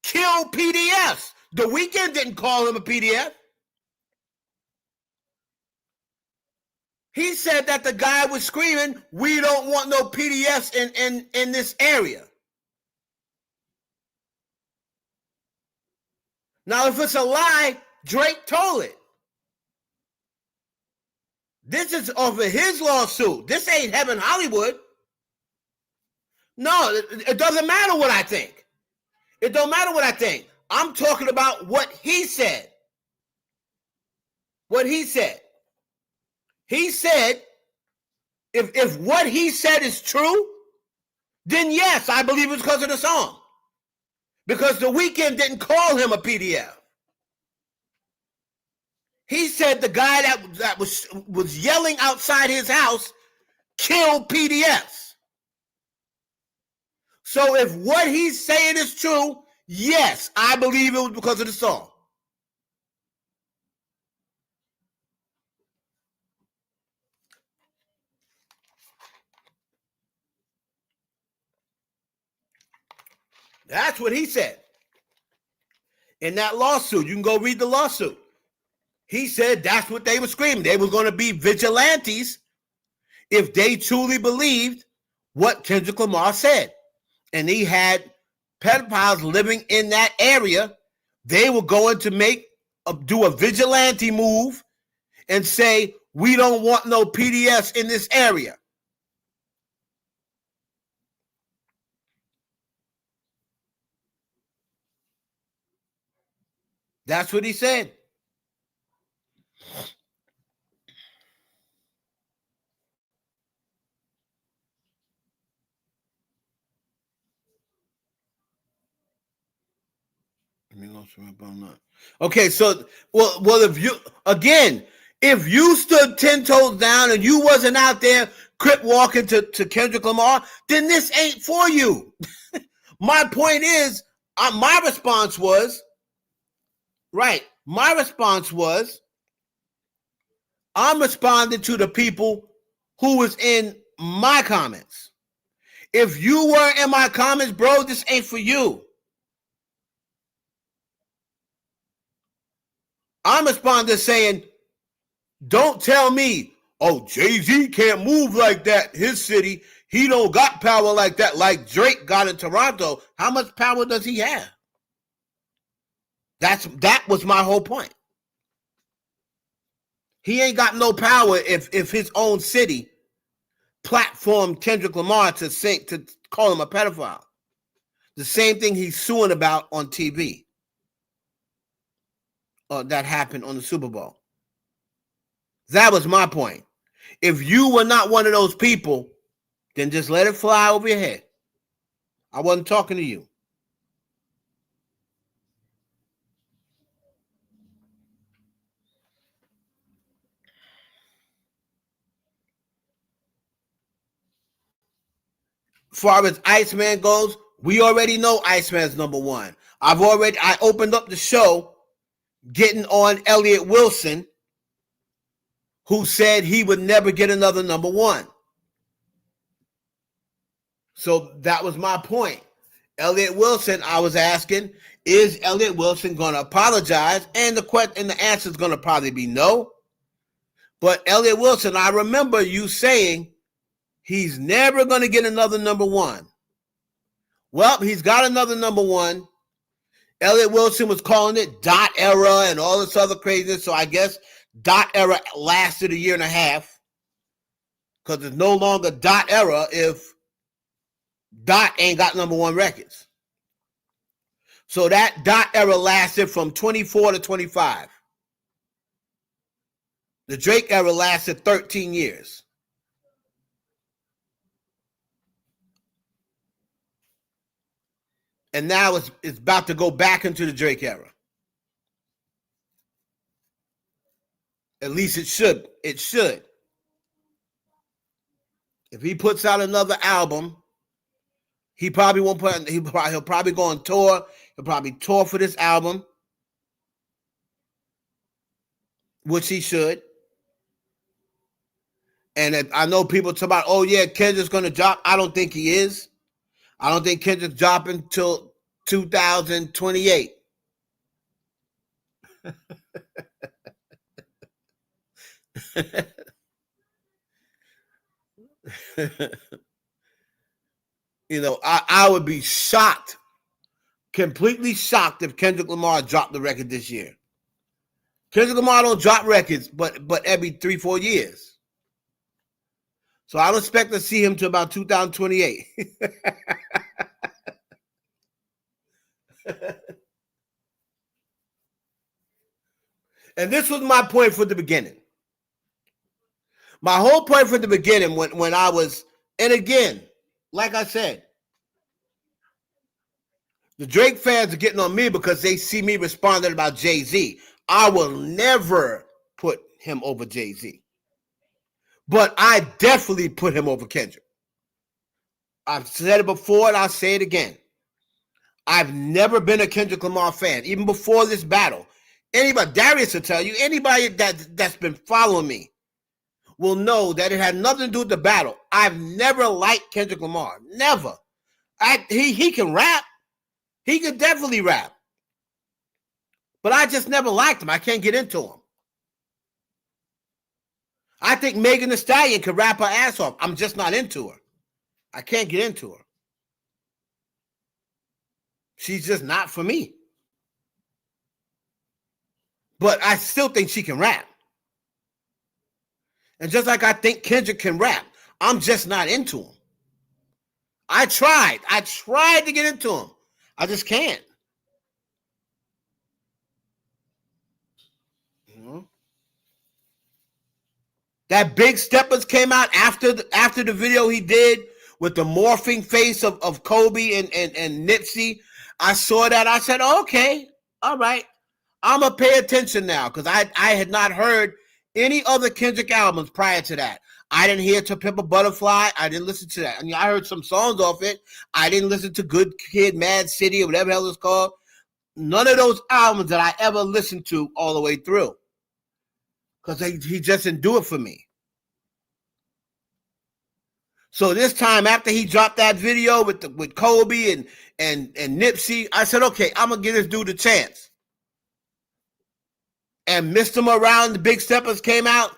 kill PDFs. The Weeknd didn't call him a PDF. He said that the guy was screaming, we don't want no PDFs in this area. Now, if it's a lie, Drake told it. This is over his lawsuit. This ain't Heaven Hollywood. No, it doesn't matter what I think. It don't matter what I think. I'm talking about what he said. What he said. He said, if what he said is true, then yes, I believe it's because of the song. Because the Weeknd didn't call him a PDF. He said the guy that was yelling outside his house killed PDFs. So if what he's saying is true, yes, I believe it was because of the song. That's what he said. In that lawsuit, you can go read the lawsuit. He said that's what they were screaming. They were going to be vigilantes if they truly believed what Kendrick Lamar said. And he had pedophiles living in that area. They were going to do a vigilante move and say, we don't want no PDFs in this area. That's what he said. Okay, so well, if you stood 10 toes down and you wasn't out there crip walking to Kendrick Lamar, then this ain't for you. My point is, my response was, I'm responding to the people who was in my comments. If you weren't in my comments, bro, this ain't for you. I'm responding saying, don't tell me, oh, Jay-Z can't move like that. His city, he don't got power like that, like Drake got in Toronto. How much power does he have? That was my whole point. He ain't got no power if his own city platformed Kendrick Lamar to call him a pedophile. The same thing he's suing about on TV. That happened on the Super Bowl. That was my point. If you were not one of those people, then just let it fly over your head. I wasn't talking to you. As far as Iceman goes, we already know Iceman's number one. I opened up the show getting on Elliott Wilson, who said he would never get another number one. So that was my point. Elliott Wilson, I was asking, is Elliott Wilson going to apologize? And the answer is going to probably be no. But Elliott Wilson, I remember you saying he's never going to get another number one. Well, he's got another number one. Elliott Wilson was calling it dot era and all this other craziness. So I guess dot era lasted a year and a half, because it's no longer dot era if Dot ain't got number one records. So that Dot era lasted from 24 to 25. The Drake era lasted 13 years. And now it's about to go back into the Drake era. At least it should. It should. If he puts out another album, he probably won't put. He'll probably go on tour. He'll probably tour for this album, which he should. And I know people talk about, oh yeah, Kendrick's going to drop. I don't think he is. I don't think Kendrick's dropping till 2028. I would be shocked, completely shocked if Kendrick Lamar dropped the record this year. Kendrick Lamar don't drop records, but every 3-4 years. So I don't expect to see him to about 2028. And this was my point from the beginning. My whole point from the beginning when I was, and again, like I said, the Drake fans are getting on me because they see me responding about Jay-Z. I will never put him over Jay-Z. But I definitely put him over Kendrick. I've said it before and I'll say it again. I've never been a Kendrick Lamar fan, even before this battle. Anybody, Darius will tell you, anybody that's been following me will know that it had nothing to do with the battle. I've never liked Kendrick Lamar. Never. He can rap. He can definitely rap. But I just never liked him. I can't get into him. I think Megan Thee Stallion could rap her ass off. I'm just not into her. I can't get into her. She's just not for me. But I still think she can rap. And just like I think Kendrick can rap, I'm just not into him. I tried to get into him. I just can't. That Big Steppers came out after the video he did with the morphing face of Kobe and Nipsey. I saw that. I said, okay, all right. I'm going to pay attention now because I had not heard any other Kendrick albums prior to that. I didn't hear To Pimp a Butterfly. I didn't listen to that. I mean, I heard some songs off it. I didn't listen to Good Kid, Mad City, or whatever the hell it's called. None of those albums that I ever listened to all the way through because he just didn't do it for me. So this time, after he dropped that video with Kobe and Nipsey, I said, okay, I'm gonna give this dude a chance. And Missed Him Around, the Big Steppers came out,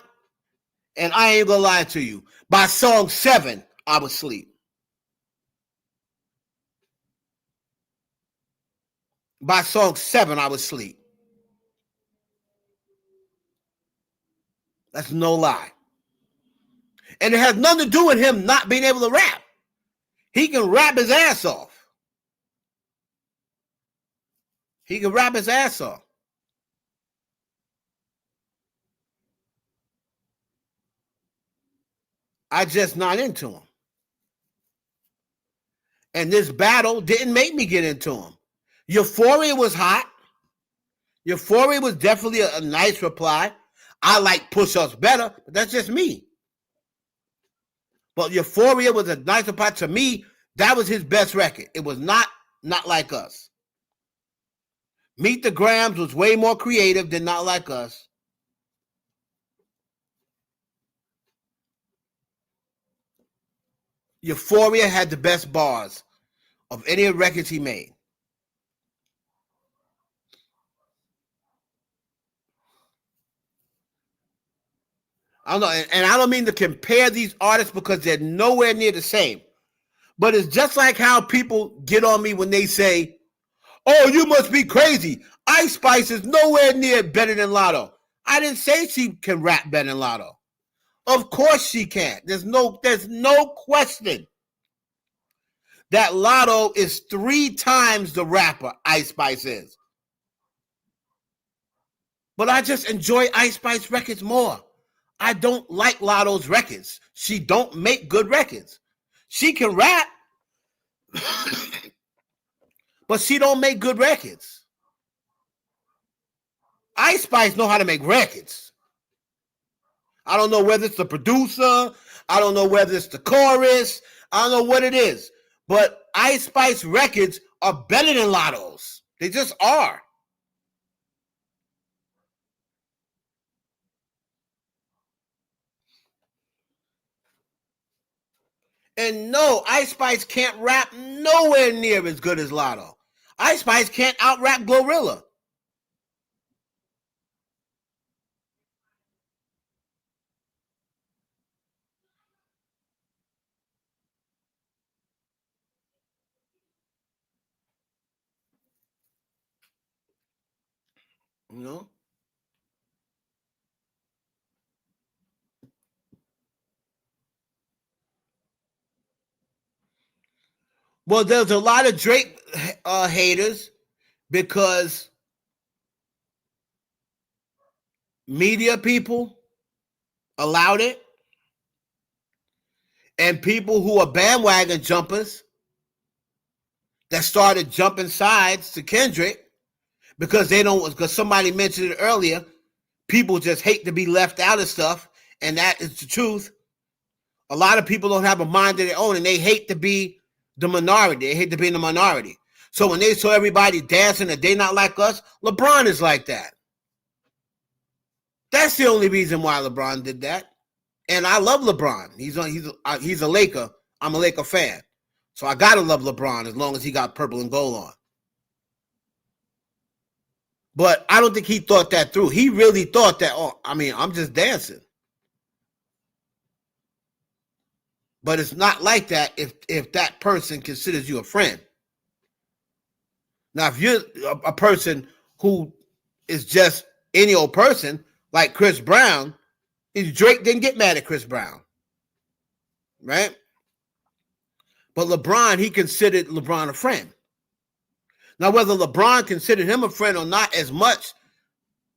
and I ain't gonna lie to you. By song 7, I was asleep. By song 7, I was asleep. That's no lie. And it has nothing to do with him not being able to rap. He can rap his ass off. He can rap his ass off. I just not into him. And this battle didn't make me get into him. Euphoria was hot. Euphoria was definitely a nice reply. I like Push-Ups better, but that's just me. But Euphoria was a nice reply. To me, that was his best record. It was not Like Us. Meet the Grams was way more creative than Not Like Us. Euphoria had the best bars of any records he made. I don't know, and I don't mean to compare these artists because they're nowhere near the same. But it's just like how people get on me when they say, oh, you must be crazy. Ice Spice is nowhere near better than Lotto. I didn't say she can rap better than Lotto. Of course she can. There's no question that Lotto is 3 times the rapper Ice Spice is. But I just enjoy Ice Spice records more. I don't like Lotto's records. She don't make good records. She can rap, but she don't make good records. Ice Spice know how to make records. I don't know whether it's the producer. I don't know whether it's the chorus. I don't know what it is. But Ice Spice records are better than Lotto's. They just are. And no, Ice Spice can't rap nowhere near as good as Lotto. Ice Spice can't out-rap Glorilla. You know? Well, there's a lot of Drake haters because media people allowed it, and people who are bandwagon jumpers that started jumping sides to Kendrick because they don't, because somebody mentioned it earlier, people just hate to be left out of stuff, and that is the truth. A lot of people don't have a mind of their own, and they hate to be the minority. They hate to be in the minority. So when they saw everybody dancing and they not like us, LeBron is like that. That's the only reason why LeBron did that. And I love LeBron. He's a Laker. I'm a Laker fan. So I gotta love LeBron as long as he got purple and gold on. But I don't think he thought that through. He really thought that, I'm just dancing. But it's not like that if that person considers you a friend. Now, if you're a person who is just any old person, like Chris Brown, Drake didn't get mad at Chris Brown, right? But LeBron, he considered LeBron a friend. Now, whether LeBron considered him a friend or not as much,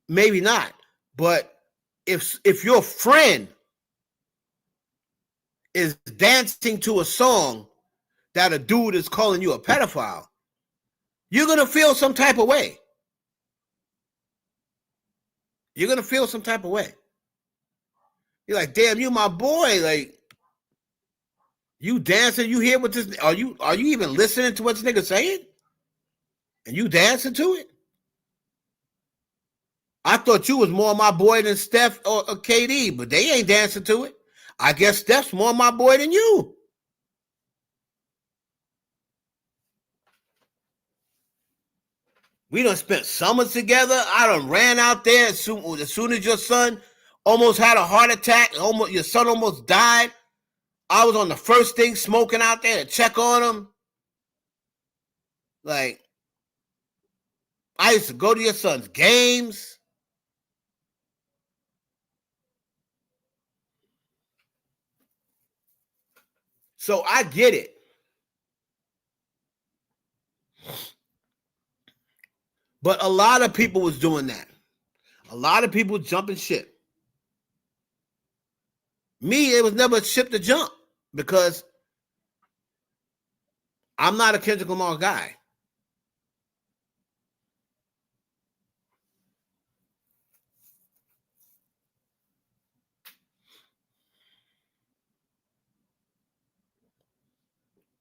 maybe not. But if your friend is dancing to a song that a dude is calling you a pedophile, you're going to feel some type of way. You're going to feel some type of way. You're like, damn, you my boy. Like, you dancing, you hear what this, are you even listening to what this nigga saying? And you dancing to it? I thought you was more my boy than Steph or KD, but they ain't dancing to it. I guess Steph's more my boy than you. We done spent summers together. I done ran out there as soon as your son almost had a heart attack, your son almost died. I was on the first thing smoking out there to check on him. Like, I used to go to your son's games. So I get it. But a lot of people was doing that. A lot of people jumping ship. Me, it was never a ship to jump because I'm not a Kendrick Lamar guy.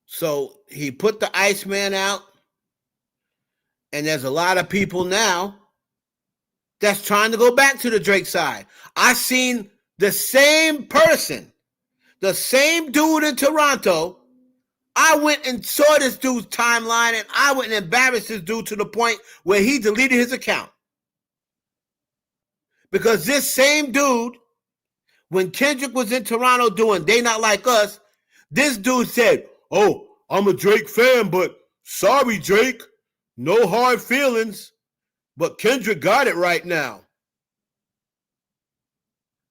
So he put the Iceman out, and there's a lot of people now that's trying to go back to the Drake side. I seen the same person, the same dude in Toronto. I went and saw this dude's timeline, and I went and embarrassed this dude to the point where he deleted his account. Because this same dude, when Kendrick was in Toronto doing They Not Like Us, this dude said, "Oh, I'm a Drake fan, but sorry, Drake, no hard feelings, but Kendrick got it right now."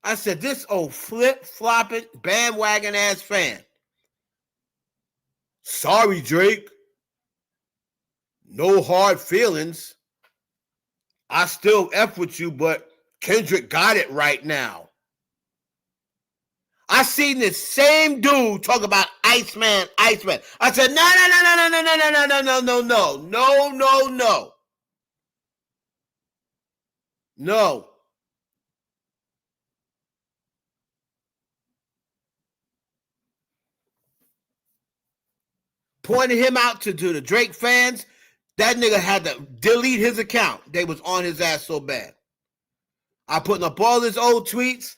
I said, this old flip-flopping, bandwagon-ass fan. Sorry, Drake, no hard feelings. I still F with you, but Kendrick got it right now. I seen this same dude talk about Iceman. I said, no. Pointed him out to the Drake fans. That nigga had to delete his account. They was on his ass so bad. I putting up all his old tweets.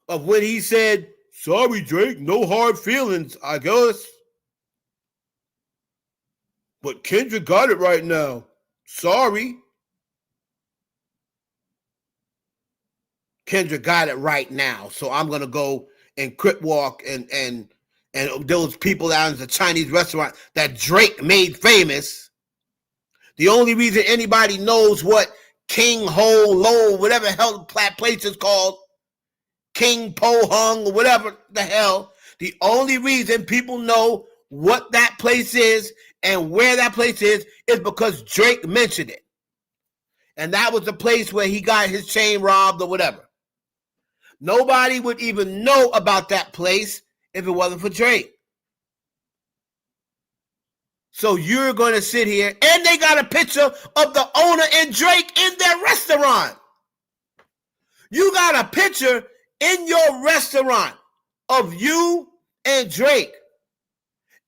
of when he said, "Sorry, Drake, no hard feelings, I guess. But Kendrick got it right now. Sorry." Kendrick got it right now. So I'm gonna go and crip walk and those people down in the Chinese restaurant that Drake made famous. The only reason anybody knows what King Ho Lo, whatever the hell the place is called, King Po Hung, or whatever the hell, the only reason people know what that place is and where that place is because Drake mentioned it. And that was the place where he got his chain robbed or whatever. Nobody would even know about that place if it wasn't for Drake. So you're going to sit here, and they got a picture of the owner and Drake in their restaurant. You got a picture in your restaurant of you and Drake.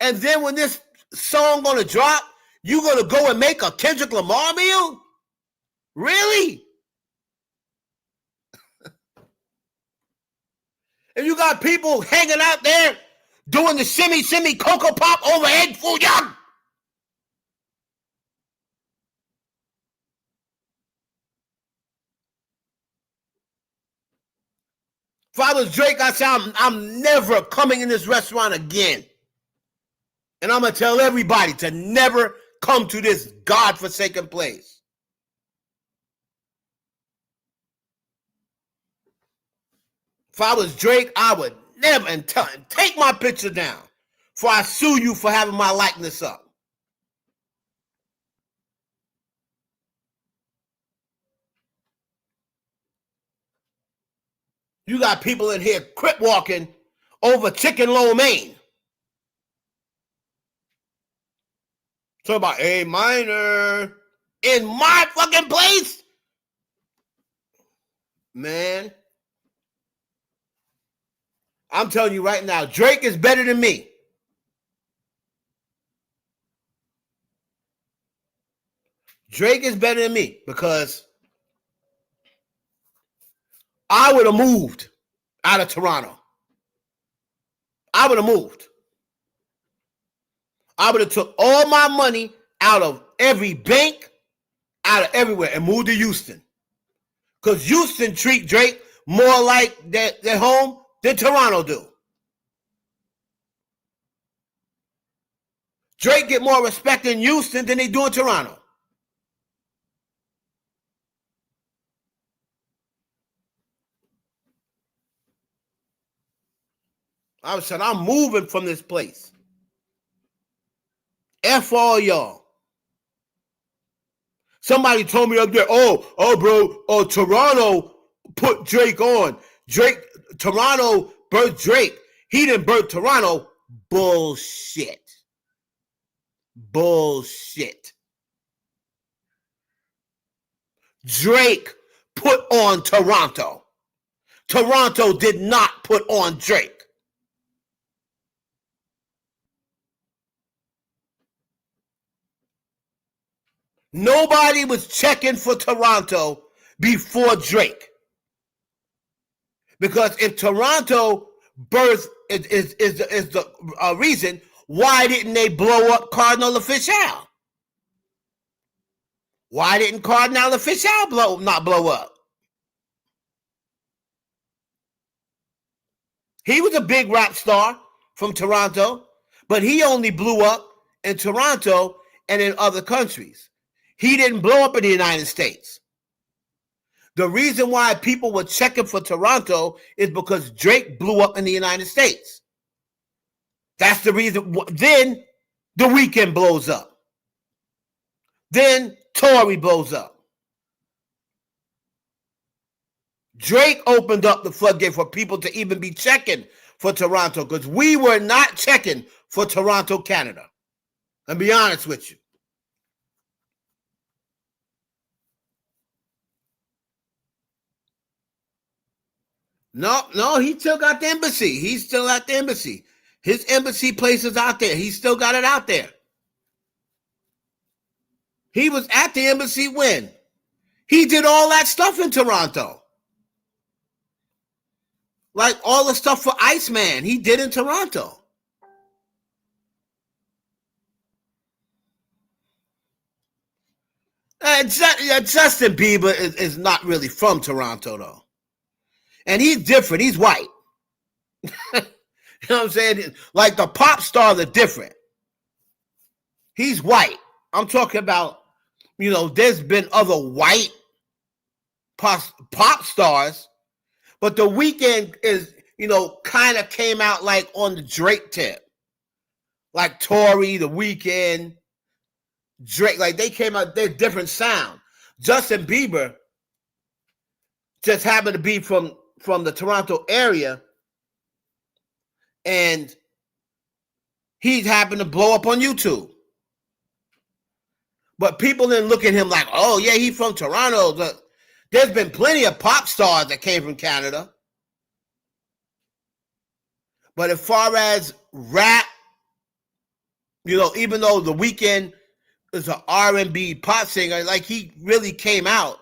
And then when this song going to drop, you going to go and make a Kendrick Lamar meal? Really? And you got people hanging out there doing the shimmy Cocoa Pop over egg foo young. If I was Drake, I'd say I'm never coming in this restaurant again. And I'm going to tell everybody to never come to this godforsaken place. If I was Drake, I would never take my picture down before I sue you for having my likeness up. You got people in here crip walking over chicken lo mein. Talk about A minor in my fucking place? Man. I'm telling you right now, Drake is better than me. Drake is better than me because I would have moved out of Toronto. I would have moved. I would have took all my money out of every bank, out of everywhere, and moved to Houston. Because Houston treat Drake more like their home than Toronto do. Drake get more respect in Houston than they do in Toronto. I said, I'm moving from this place. F all y'all. Somebody told me up there, bro, Toronto put Drake on. Toronto birthed Drake. He didn't birth Toronto. Bullshit. Drake put on Toronto. Toronto did not put on Drake. Nobody was checking for Toronto before Drake. Because if Toronto birth is the reason, why didn't they blow up Cardinal Official? Why didn't Cardinal Official not blow up? He was a big rap star from Toronto, but he only blew up in Toronto and in other countries. He didn't blow up in the United States. The reason why people were checking for Toronto is because Drake blew up in the United States. That's the reason. Then The Weeknd blows up. Then Tory blows up. Drake opened up the floodgate for people to even be checking for Toronto because we were not checking for Toronto, Canada. I'll be honest with you. No, he still got the embassy. He's still at the embassy. His embassy place is out there. He still got it out there. He was at the embassy when? He did all that stuff in Toronto. Like all the stuff for Iceman, he did in Toronto. Justin Bieber is not really from Toronto, though. And he's different. He's white. You know what I'm saying? Like the pop stars are different. He's white. I'm talking about, there's been other white pop stars, but The Weeknd is, kind of came out like on the Drake tip. Like Tory, The Weeknd, Drake, like they came out, they're different sound. Justin Bieber just happened to be from the Toronto area, and he happened to blow up on YouTube. But people didn't look at him like, oh yeah, he's from Toronto. There's been plenty of pop stars that came from Canada. But as far as rap, even though The Weeknd is an R&B pop singer, like he really came out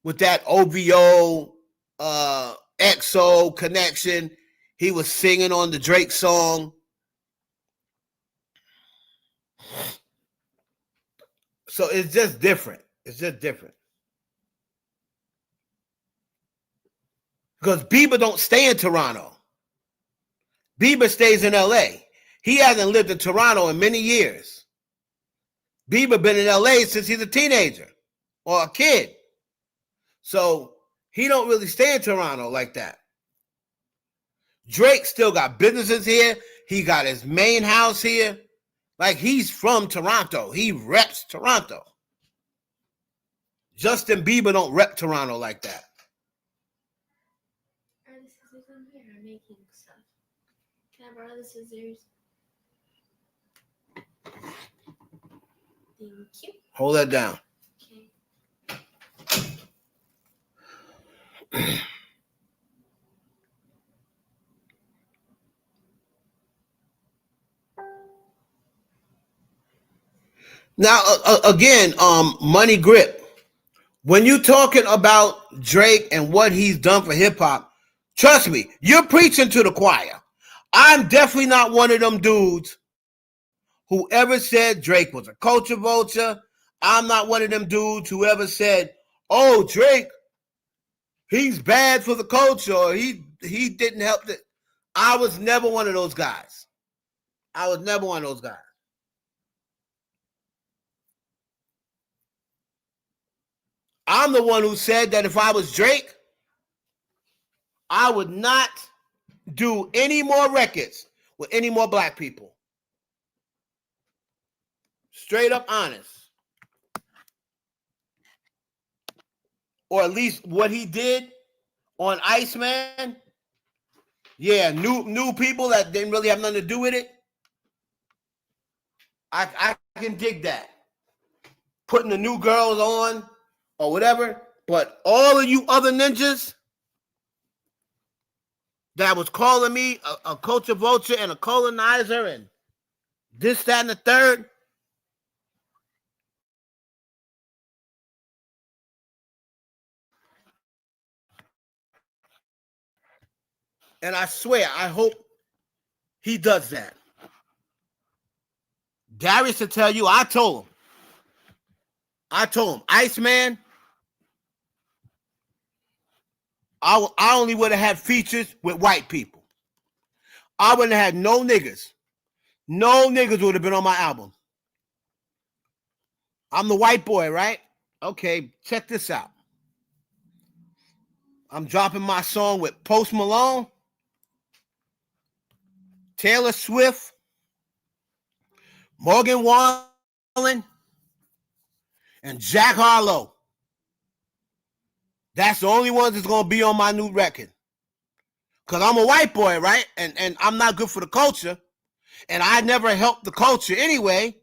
with that OVO, XO connection. He was singing on the Drake song. So it's just different. It's just different. Because Bieber don't stay in Toronto. Bieber stays in LA. He hasn't lived in Toronto in many years. Bieber been in LA since he's a teenager or a kid. So he don't really stay in Toronto like that. Drake still got businesses here. He got his main house here. Like he's from Toronto. He reps Toronto. Justin Bieber don't rep Toronto like that. Are the scissors on here? I'm making stuff. Can I borrow the scissors? Thank you. Hold that down. Okay. Now, again, Money Grip. When you're talking about Drake and what he's done for hip hop, trust me, you're preaching to the choir. I'm definitely not one of them dudes who ever said Drake was a culture vulture. I'm not one of them dudes who ever said, oh, Drake, he's bad for the culture, or he didn't help it. I was never one of those guys. I was never one of those guys. I'm the one who said that if I was Drake, I would not do any more records with any more black people. Straight up honest. Or at least what he did on Iceman. Yeah, new people that didn't really have nothing to do with it. I can dig that. Putting the new girls on or whatever. But all of you other ninjas that was calling me a culture vulture and a colonizer and this, that, and the third. And I swear, I hope he does that. Darius will tell you, I told him, Iceman, I only would have had features with white people. I wouldn't have had no niggas. No niggas would have been on my album. I'm the white boy, right? Okay, check this out. I'm dropping my song with Post Malone, Taylor Swift, Morgan Wallen, and Jack Harlow. That's the only ones that's going to be on my new record. Because I'm a white boy, right? And I'm not good for the culture. And I never helped the culture anyway.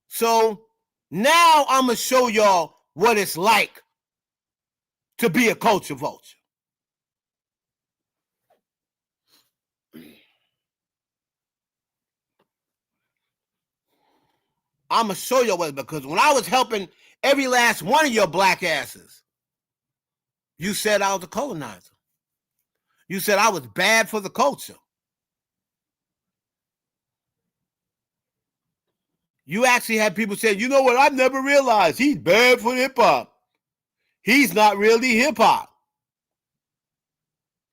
So now I'm going to show y'all what it's like to be a culture vulture. I'm going to show you what, because when I was helping every last one of your black asses, you said I was a colonizer. You said I was bad for the culture. You actually had people say, you know what, I've never realized he's bad for hip hop. He's not really hip hop.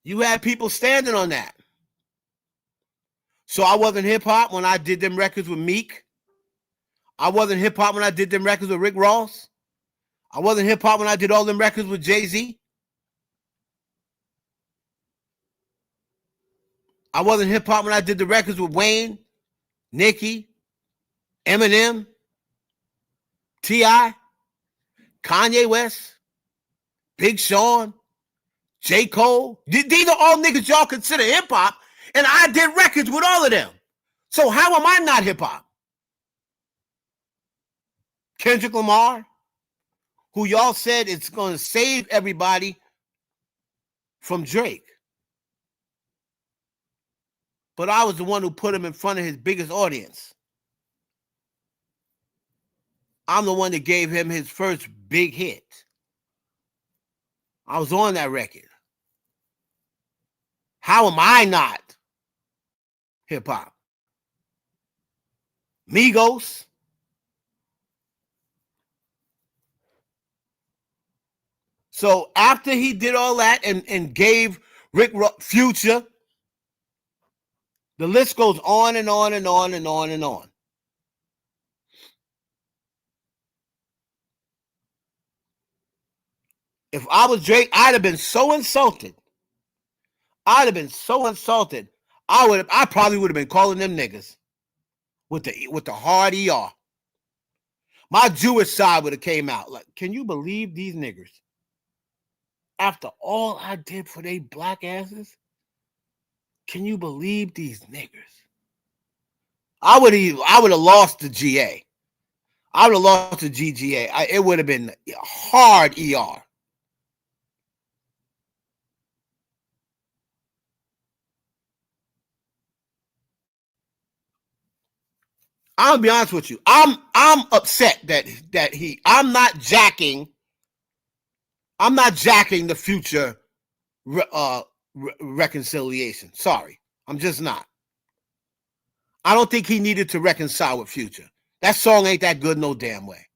You had people standing on that. So I wasn't hip hop when I did them records with Meek. I wasn't hip hop when I did them records with Rick Ross. I wasn't hip hop when I did all them records with Jay-Z. I wasn't hip hop when I did the records with Wayne, Nicki, Eminem, T.I., Kanye West, Big Sean, J. Cole. These are all niggas y'all consider hip hop, and I did records with all of them. So how am I not hip hop? Kendrick Lamar, who y'all said it's going to save everybody from Drake. But I was the one who put him in front of his biggest audience. I'm the one that gave him his first big hit. I was on that record. How am I not hip hop? Migos. So after he did all that and gave Rick Future, the list goes on and on and on and on and on. If I was Drake, I'd have been so insulted. I probably would have been calling them niggas with the hard ER. My Jewish side would have came out like, can you believe these niggers? After all I did for they black asses, can you believe these niggers? I would have lost the GA. I would have lost the GGA. It would have been hard ER. I'm gonna be honest with you. I'm upset that I'm not jacking the Future reconciliation. Sorry, I'm just not. I don't think he needed to reconcile with Future. That song ain't that good no damn way.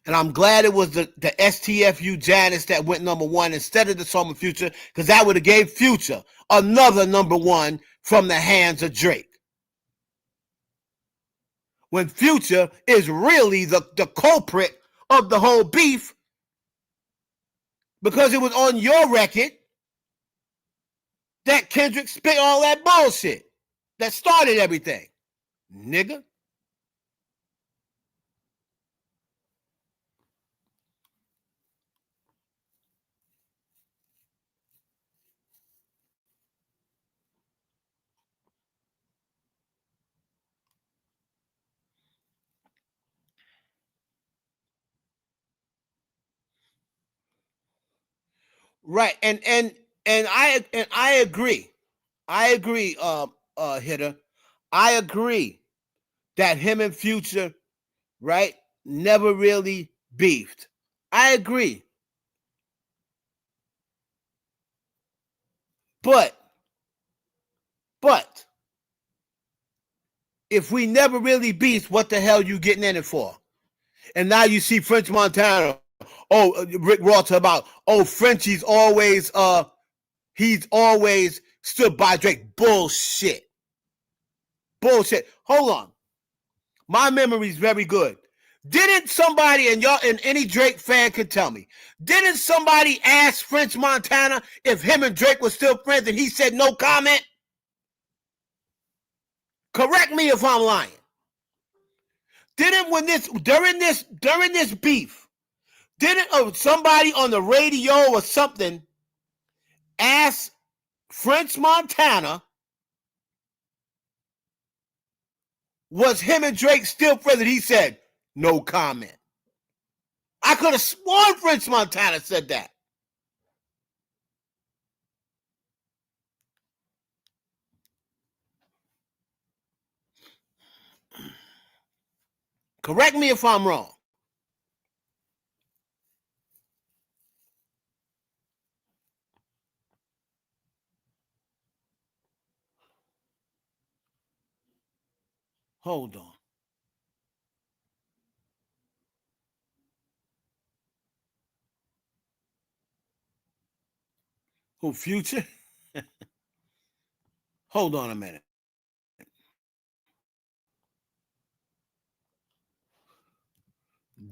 And I'm glad it was the STFU Janice that went number one instead of the song with Future, because that would have gave Future another number one from the hands of Drake. When Future is really the culprit of the whole beef, because it was on your record that Kendrick spit all that bullshit that started everything, nigga. Right, and I agree. Hitter. I agree that him and Future, right, never really beefed. I agree. But if we never really beefed, what the hell you getting in it for? And now you see French Montana. Oh, Rick Ross about, oh, Frenchie's always he's always stood by Drake. Bullshit. Hold on. My memory's very good. Didn't somebody, and y'all, and any Drake fan could tell me, didn't somebody ask French Montana if him and Drake were still friends, and he said no comment? Correct me if I'm lying. Didn't during this beef, didn't somebody on the radio or something ask French Montana, was him and Drake still friends? And he said no comment. I could have sworn French Montana said that. Correct me if I'm wrong. Hold on. Who, Future? Hold on a minute.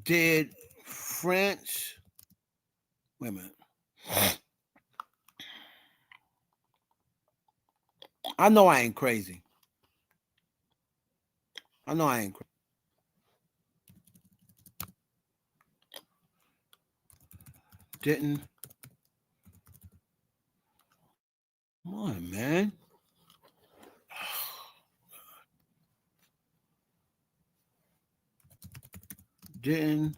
Did French? Wait a minute. I know I ain't crazy. I know I ain't crazy. Didn't. Come on, man. Didn't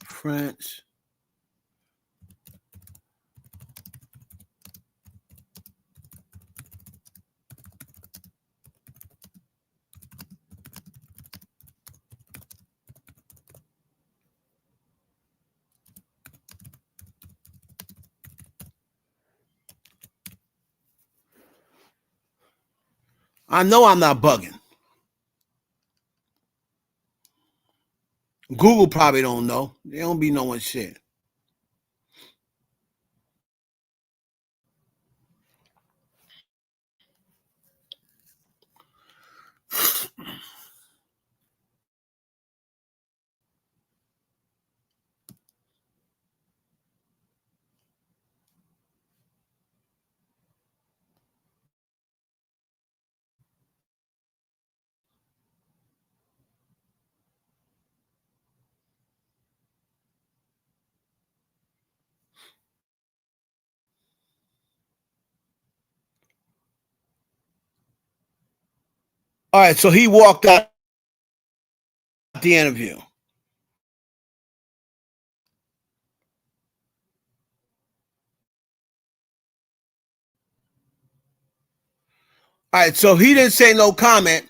French? I know I'm not bugging. Google probably don't know. They don't be knowing shit. All right, so he walked out the interview. All right, so he didn't say no comment.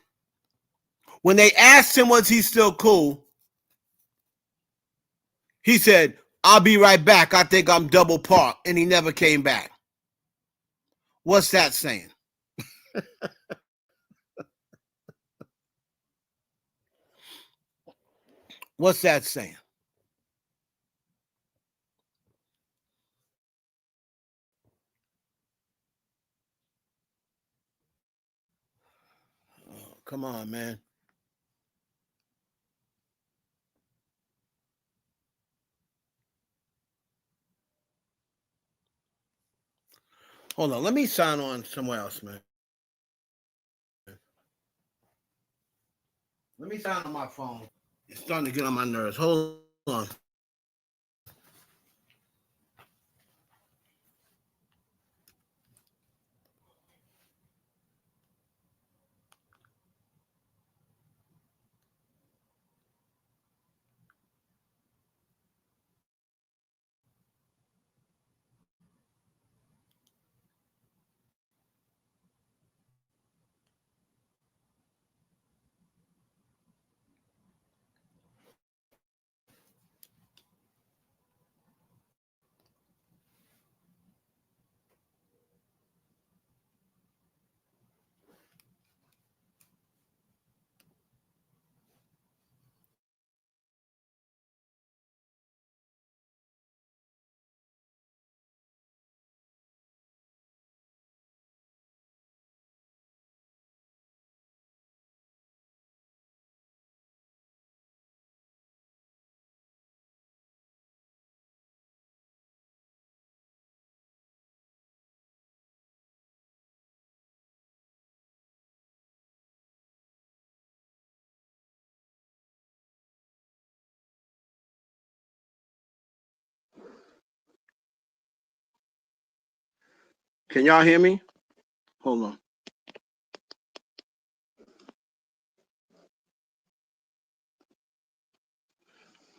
When they asked him, was he still cool? He said, I'll be right back. I think I'm double parked. And he never came back. What's that saying? What's that saying? Oh, come on, man. Hold on. Let me sign on somewhere else, man. Let me sign on my phone. It's starting to get on my nerves. Hold on. Can y'all hear me? Hold on.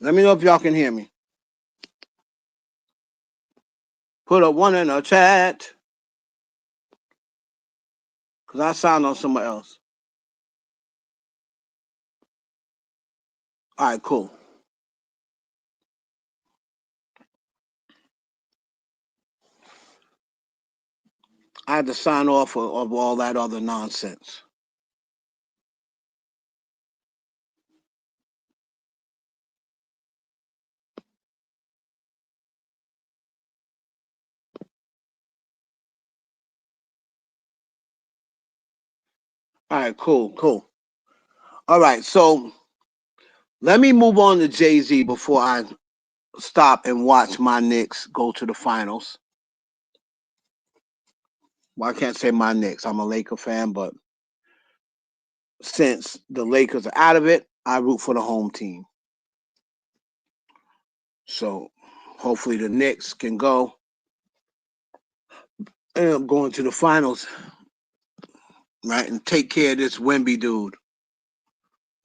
Let me know if y'all can hear me. Put a one in the chat. Because I signed on somewhere else. All right, cool. I had to sign off of all that other nonsense. All right, cool. All right, so let me move on to Jay-Z before I stop and watch my Knicks go to the finals. Well, I can't say my Knicks. I'm a Laker fan, but since the Lakers are out of it, I root for the home team. So hopefully the Knicks can go end up going to the finals, right, and take care of this Wemby dude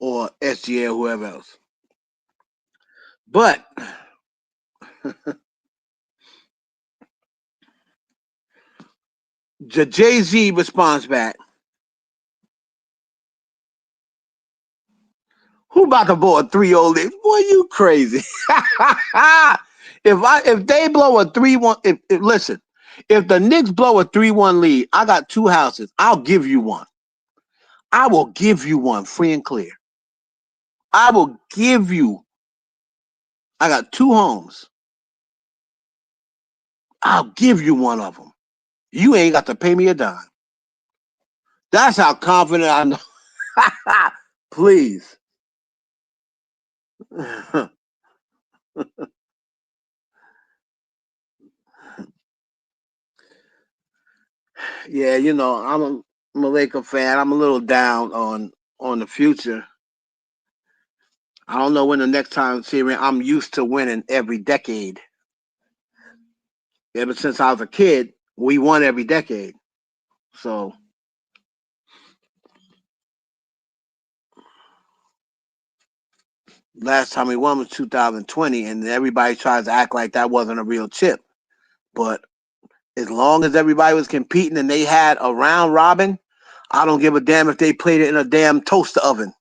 or SGA or whoever else. But Jay Z responds back, "Who about to blow a 3-0 lead? Boy, you crazy." If they blow a 3-1, if listen, if the Knicks blow a 3-1 lead, I got two houses. I'll give you one. I will give you one free and clear. I will give you. I got two homes. I'll give you one of them. You ain't got to pay me a dime. That's how confident I know. Please. Yeah, I'm a Laker fan. I'm a little down on the future. I don't know when the next time series. I'm used to winning every decade. Ever since I was a kid, we won every decade. So last time we won was 2020, and everybody tries to act like that wasn't a real chip. But as long as everybody was competing and they had a round robin, I don't give a damn if they played it in a damn toaster oven.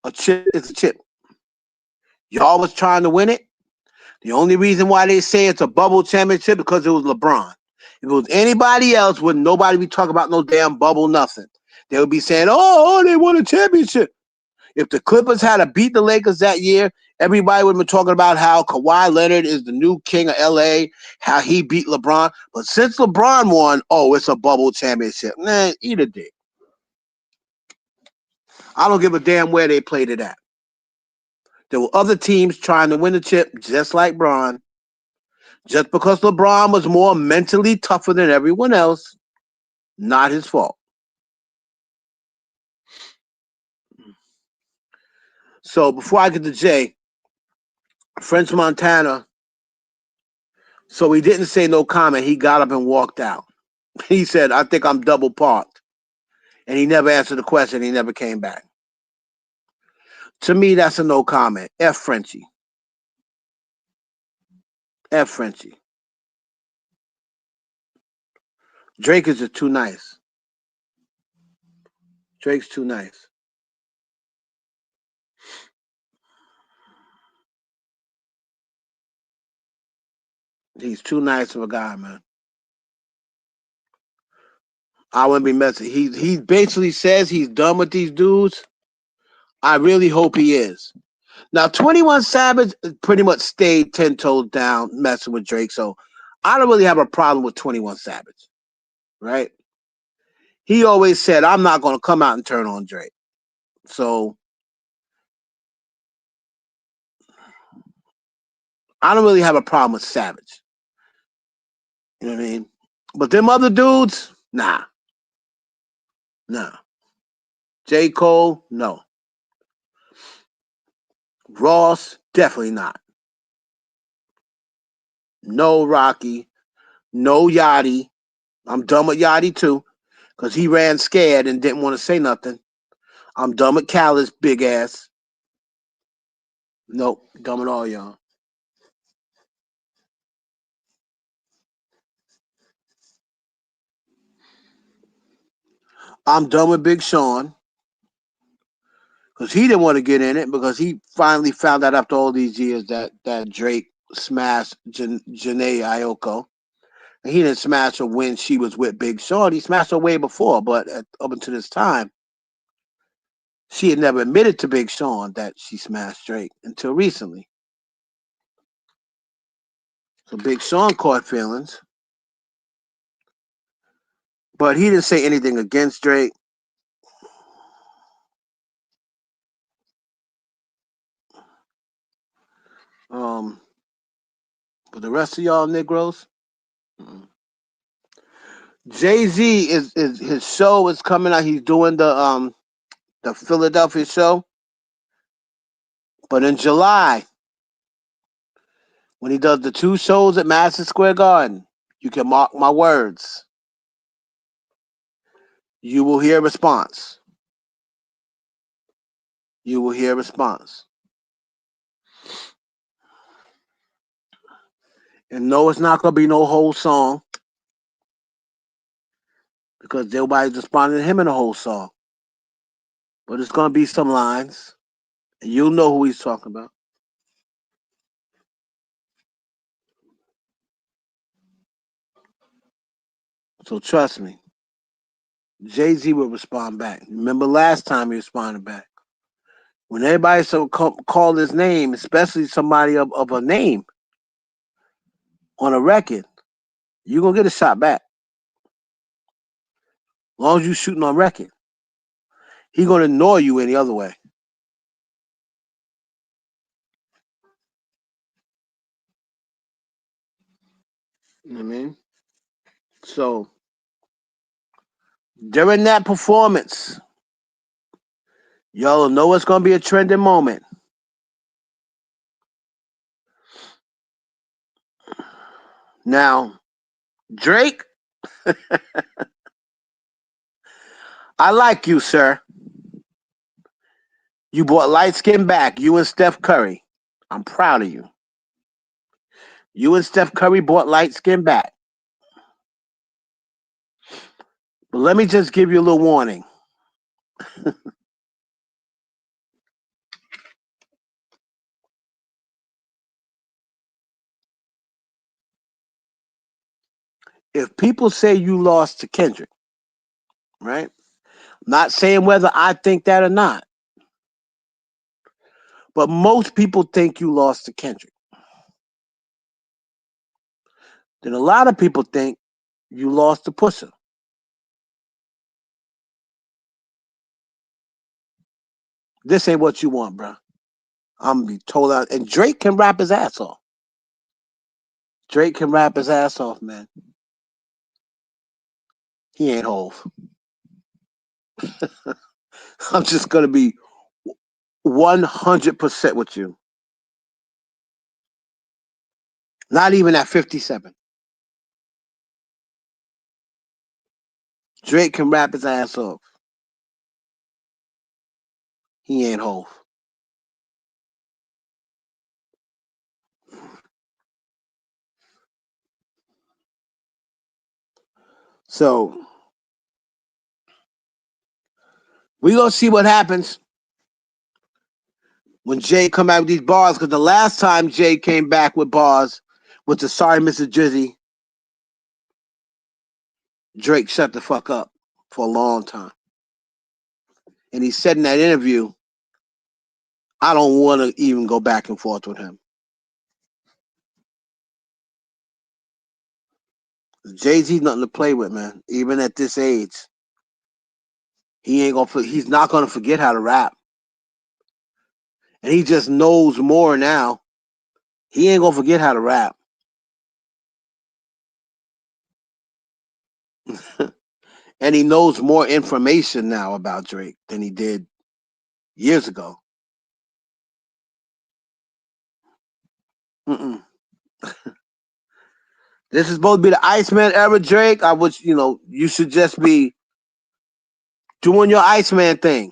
A chip is a chip. Y'all was trying to win it. The only reason why they say it's a bubble championship because it was LeBron. If it was anybody else, would nobody be talking about no damn bubble, nothing. They would be saying, oh, they won a championship. If the Clippers had to beat the Lakers that year, everybody would have been talking about how Kawhi Leonard is the new king of LA, how he beat LeBron. But since LeBron won, oh, it's a bubble championship. Man, eat a dick. I don't give a damn where they played it at. There were other teams trying to win the chip just like Bron. Just because LeBron was more mentally tougher than everyone else, not his fault. So before I get to Jay, French Montana, so he didn't say no comment. He got up and walked out. He said, I think I'm double parked. And he never answered the question. He never came back. To me, that's a no comment. F Frenchie. F Frenchie. Drake is just too nice. Drake's too nice. He's too nice of a guy, man. I wouldn't be messing. He basically says he's done with these dudes. I really hope he is. Now, 21 Savage pretty much stayed 10 toes down messing with Drake. So I don't really have a problem with 21 Savage, right? He always said, I'm not going to come out and turn on Drake. So I don't really have a problem with Savage. You know what I mean? But them other dudes, nah. Nah. J. Cole, no. Ross, definitely not. No Rocky. No Yachty. I'm done with Yachty too, because he ran scared and didn't want to say nothing. I'm done with Callis, big ass. Nope, done with all y'all. I'm done with Big Sean because he didn't want to get in it because he finally found out after all these years that Drake smashed Janae Ioko. And he didn't smash her when she was with Big Sean. He smashed her way before, but up until this time, she had never admitted to Big Sean that she smashed Drake until recently. So Big Sean caught feelings, but he didn't say anything against Drake. Um, but the rest of y'all Negroes, mm. Jay-Z is his show is coming out. He's doing the Philadelphia show, but in July when he does the 2 shows at Madison Square Garden, you can mark my words. You will hear a response. You will hear a response. And no, it's not gonna be no whole song because nobody's responding to him in a whole song. But it's gonna be some lines, and you'll know who he's talking about. So trust me, Jay-Z will respond back. Remember last time he responded back. When everybody call his name, especially somebody of a name on a record, you're gonna get a shot back. As long as you shooting on record. He gonna ignore you any other way. You know what I mean? So during that performance, y'all know it's gonna be a trending moment. Now, Drake, I like you, sir. You brought light skin back. You and Steph Curry. I'm proud of you. You and Steph Curry brought light skin back. But let me just give you a little warning. If people say you lost to Kendrick, right? Not saying whether I think that or not, but most people think you lost to Kendrick. Then a lot of people think you lost to Pusha. This ain't what you want, bro. I'm gonna be told out. And Drake can rap his ass off. Drake can rap his ass off, man. He ain't Hove. I'm just gonna be 100% with you. Not even at 57. Drake can rap his ass off. He ain't Hove. So we gonna see what happens when Jay come out with these bars. Because the last time Jay came back with bars was the Sorry Mr. Drizzy. Drake shut the fuck up for a long time. And he said in that interview, I don't want to even go back and forth with him. Jay-Z's nothing to play with, man. Even at this age, he's not gonna forget how to rap. And he just knows more now. He ain't gonna forget how to rap. And he knows more information now about Drake than he did years ago. Mm-mm. This is supposed to be the Iceman era, Drake. I would, you should just be doing your Iceman thing.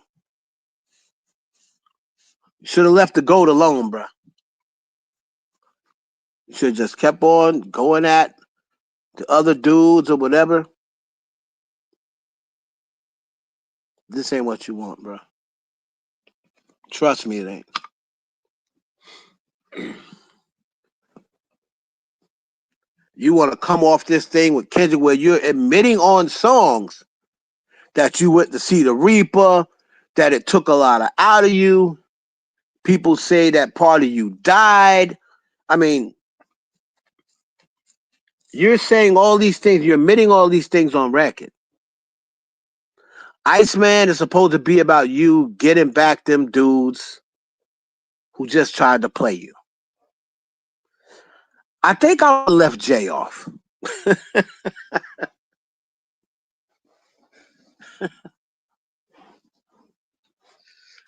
You should have left the GOAT alone, bro. You should have just kept on going at the other dudes or whatever. This ain't what you want, bro. Trust me, it ain't. You want to come off this thing with Kendrick where you're admitting on songs that you went to see the Reaper, that it took a lot out of you. People say that part of you died. I mean, you're saying all these things, you're admitting all these things on record. Iceman is supposed to be about you getting back them dudes who just tried to play you. I think I left Jay off.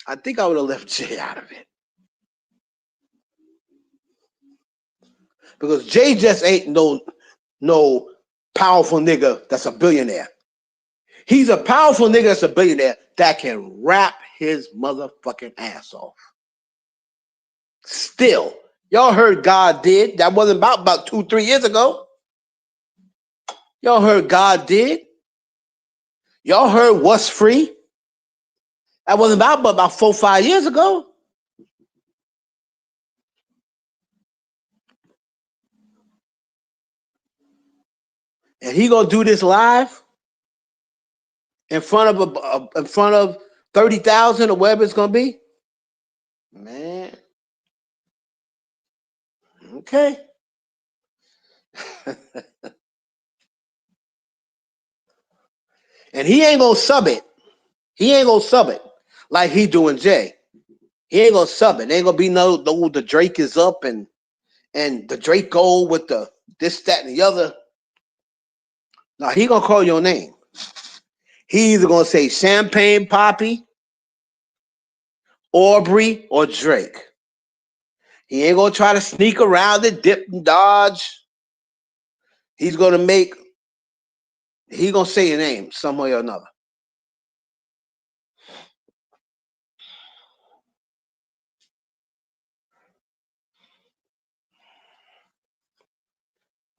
I think I would have left Jay out of it. Because Jay just ain't no powerful nigga that's a billionaire. He's a powerful nigga that's a billionaire that can rap his motherfucking ass off. Still, y'all heard God Did. That wasn't about 2-3 years ago. Y'all heard God Did. Y'all heard What's Free. That wasn't about 4-5 years ago. And he gonna do this live in front of 30,000 or whatever it's gonna be. Man, okay. And he ain't gonna sub it. He ain't gonna sub it like he doing Jay. He ain't gonna sub it. Ain't gonna be no the Drake is up and the Drake go with the this, that, and the other. Now he gonna call your name. He either gonna say Champagne Poppy, Aubrey, or Drake. He ain't gonna try to sneak around it, dip and dodge. He gonna say your name some way or another.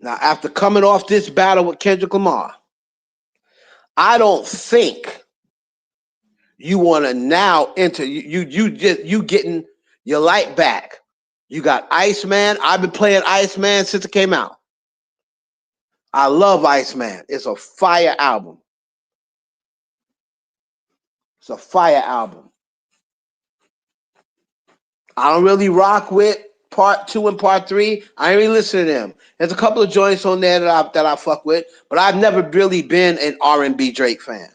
Now, after coming off this battle with Kendrick Lamar, I don't think you want to now enter. You getting your light back. You got Iceman. I've been playing Iceman since it came out. I love Iceman. It's a fire album. It's a fire album. I don't really rock with part 2 and part 3. I ain't really listen to them. There's a couple of joints on there that I fuck with, but I've never really been an R&B Drake fan.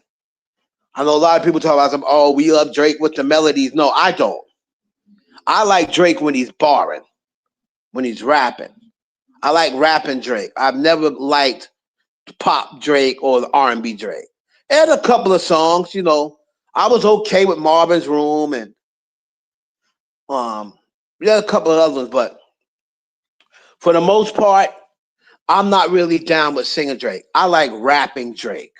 I know a lot of people talk about oh, we love Drake with the melodies. No, I don't. I like Drake when he's barring, when he's rapping. I like rapping Drake. I've never liked pop Drake or the R&B Drake. And a couple of songs, I was okay with Marvin's Room and a couple of other ones, but for the most part, I'm not really down with singing Drake. I like rapping Drake.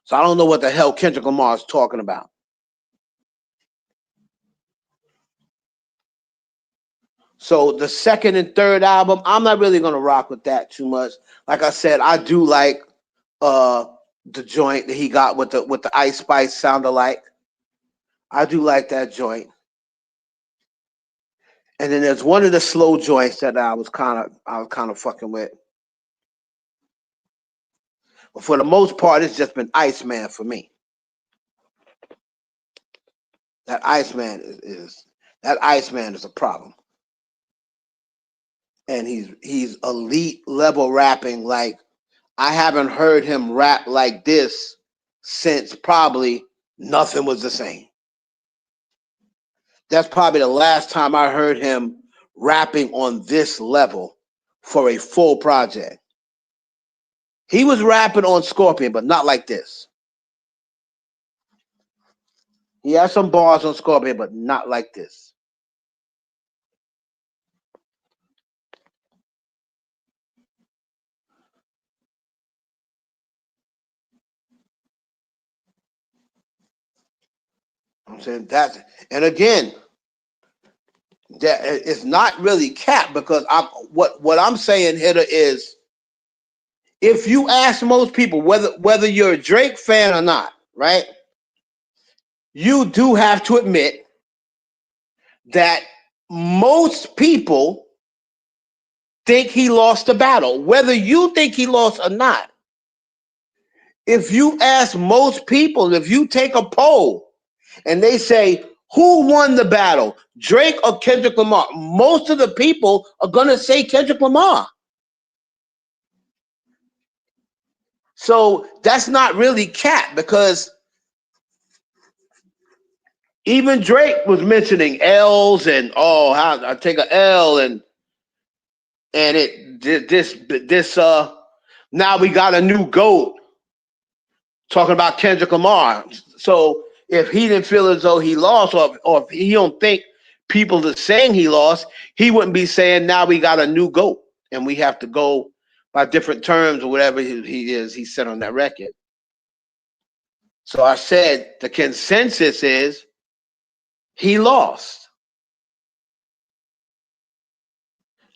So I don't know what the hell Kendrick Lamar is talking about. So the second and third album, I'm not really going to rock with that too much. Like I said, I do like the joint that he got with the Ice Spice sound alike. I do like that joint. And then there's one of the slow joints that I was kind of fucking with. But for the most part, it's just been Iceman for me. That Iceman is a problem. And he's elite level rapping. Like, I haven't heard him rap like this since probably Nothing Was the Same. That's probably the last time I heard him rapping on this level for a full project. He was rapping on Scorpion, but not like this. He has some bars on Scorpion, but not like this. I'm saying that, and again, that it's not really cap because what I'm saying, Hitter, is if you ask most people whether you're a Drake fan or not, right? You do have to admit that most people think he lost the battle, whether you think he lost or not. If you ask most people, if you take a poll and they say, who won the battle, Drake or Kendrick Lamar? Most of the people are going to say Kendrick Lamar. So that's not really cap because even Drake was mentioning L's and, how I take a L and And this now we got a new GOAT talking about Kendrick Lamar. So if he didn't feel as though he lost, or if he don't think people are saying he lost, he wouldn't be saying now we got a new GOAT and we have to go by different terms or whatever he said on that record. So I said the consensus is he lost.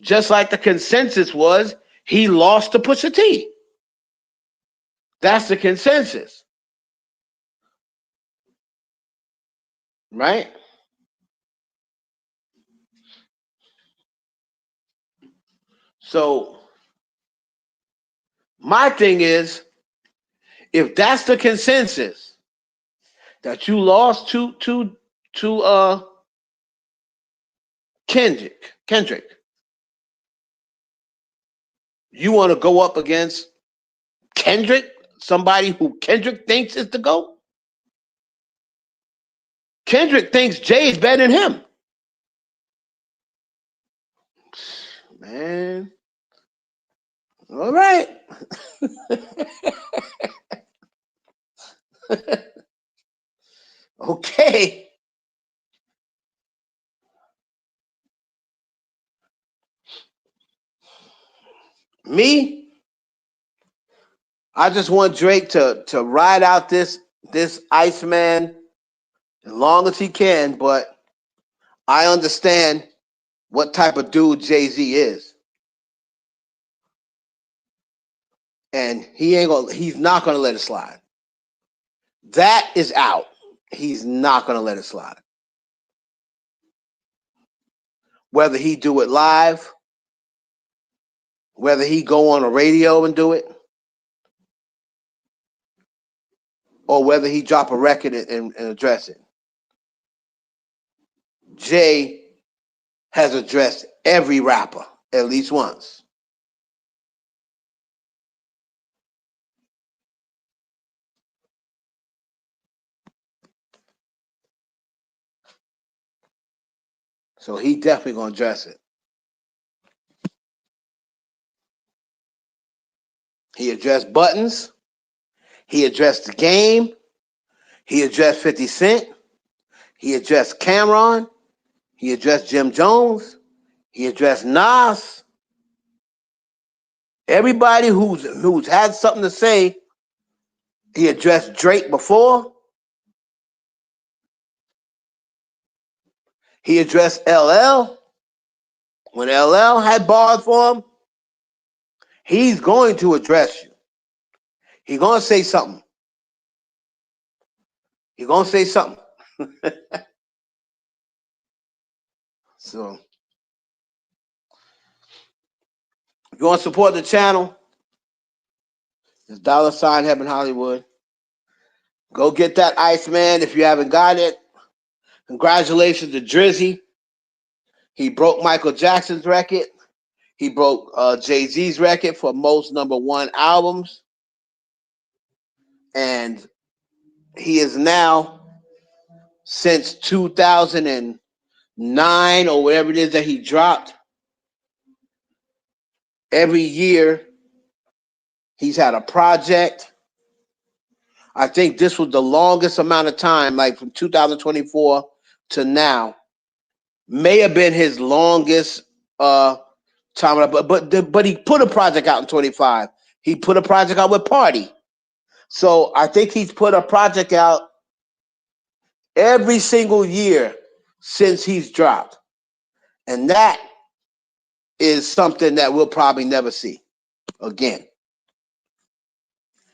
Just like the consensus was he lost to Pusha T. That's the consensus. Right? So my thing is, if that's the consensus that you lost to Kendrick, you want to go up against Kendrick, somebody who Kendrick thinks is the GOAT? Kendrick thinks Jay is better than him. Man. All right. Okay. Me, I just want Drake to ride out this Iceman as long as he can, but I understand what type of dude Jay-Z is. And he's not gonna let it slide. That is out. He's not gonna let it slide. Whether he do it live, whether he go on a radio and do it, or whether he drop a record and address it. Jay has addressed every rapper at least once. So he definitely gonna address it. He addressed Buttons. He addressed the game. He addressed 50 Cent. He addressed Cameron. He addressed Jim Jones. He addressed Nas. Everybody who's had something to say. He addressed Drake before. He addressed LL when LL had bars for him. He's going to address you. He's going to say something. He's going to say something. So, if you want to support the channel, it's $ Heaven Hollywood. Go get that Iceman if you haven't got it. Congratulations to Drizzy. He broke Michael Jackson's record. He broke Jay-Z's record for most #1 albums. And he is now, since 2009 or whatever it is that he dropped, every year he's had a project. I think this was the longest amount of time, like from 2024 to now. May have been his longest time, but he put a project out in 25. He put a project out with Party. So I think he's put a project out every single year since he's dropped. And that is something that we'll probably never see again.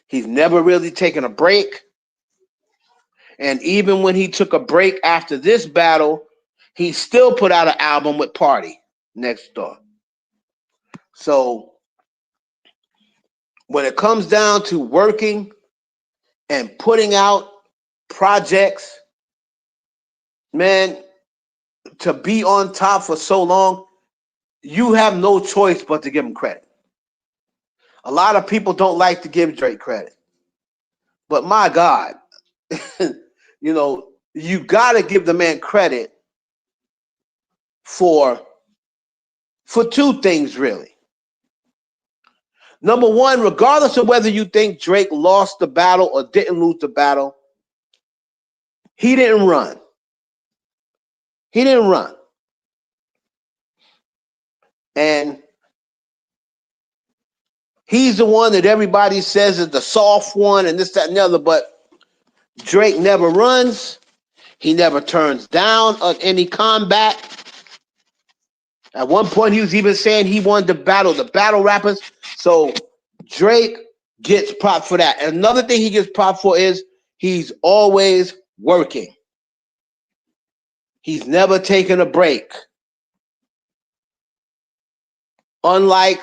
He's never really taken a break. And even when he took a break after this battle, he still put out an album with Party next door. So when it comes down to working and putting out projects, man, to be on top for so long, you have no choice but to give him credit. A lot of people don't like to give Drake credit. But my God, you know, you got to give the man credit for two things, really. Number one, regardless of whether you think Drake lost the battle or didn't lose the battle, he didn't run. He didn't run. And he's the one that everybody says is the soft one and this, that, and the other, but Drake never runs. He never turns down on any combat. At one point, he was even saying he wanted to battle the battle rappers. So Drake gets props for that. And another thing he gets props for is he's always working. He's never taken a break. Unlike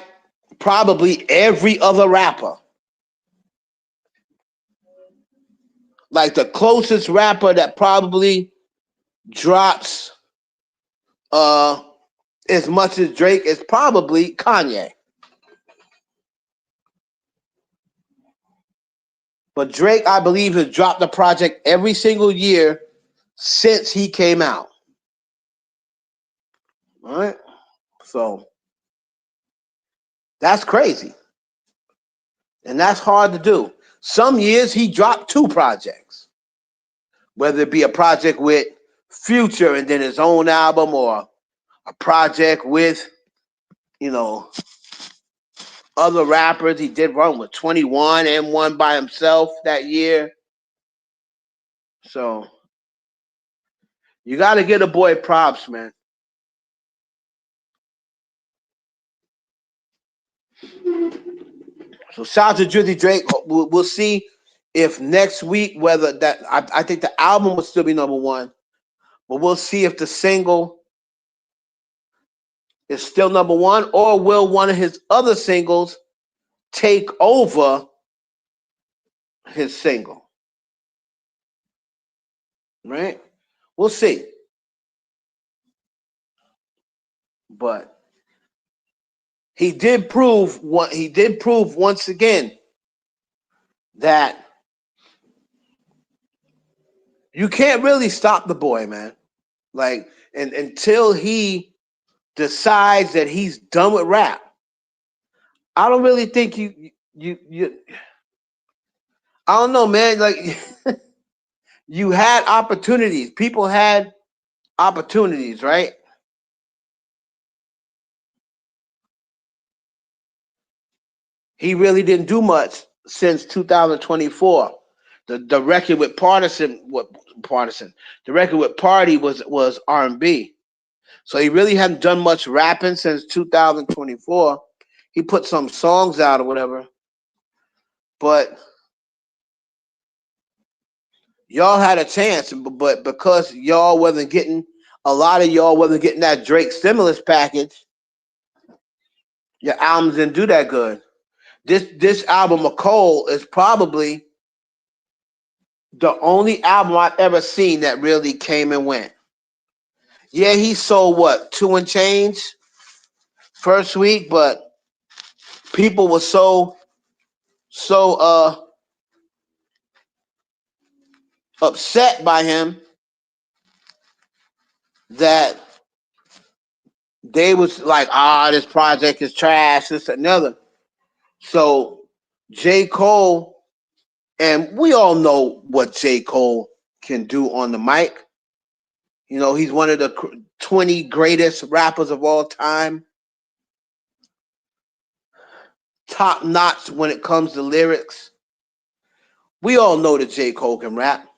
probably every other rapper. Like the closest rapper that probably drops as much as Drake is probably Kanye. But Drake, I believe, has dropped a project every single year since he came out. All right? So that's crazy. And that's hard to do. Some years he dropped 2 projects. Whether it be a project with Future and then his own album, or a project with, other rappers. He did one with 21 and one by himself that year. So you got to get a boy props, man. So shout out to Drizzy Drake. We'll see if next week, whether that, I think the album will still be number 1, but we'll see if the single is still number 1, or will one of his other singles take over his single. Right? We'll see. But he did prove once again that you can't really stop the boy, man. Like, and until he decides that he's done with rap, I don't really think you I don't know, man. Like, you had opportunities. People had opportunities, right? He really didn't do much since 2024. The record with the record with Party was R&B. So he really hadn't done much rapping since 2024. He put some songs out or whatever. But y'all had a chance, but because a lot of y'all wasn't getting that Drake stimulus package, your albums didn't do that good. This album of Cole is probably the only album I've ever seen that really came and went. Yeah, he sold what, 2 and change first week, but people were so upset by him that they was like, this project is trash, this and another. So J. Cole, and we all know what J. Cole can do on the mic. He's one of the 20 greatest rappers of all time. Top notch when it comes to lyrics. We all know that J. Cole can rap.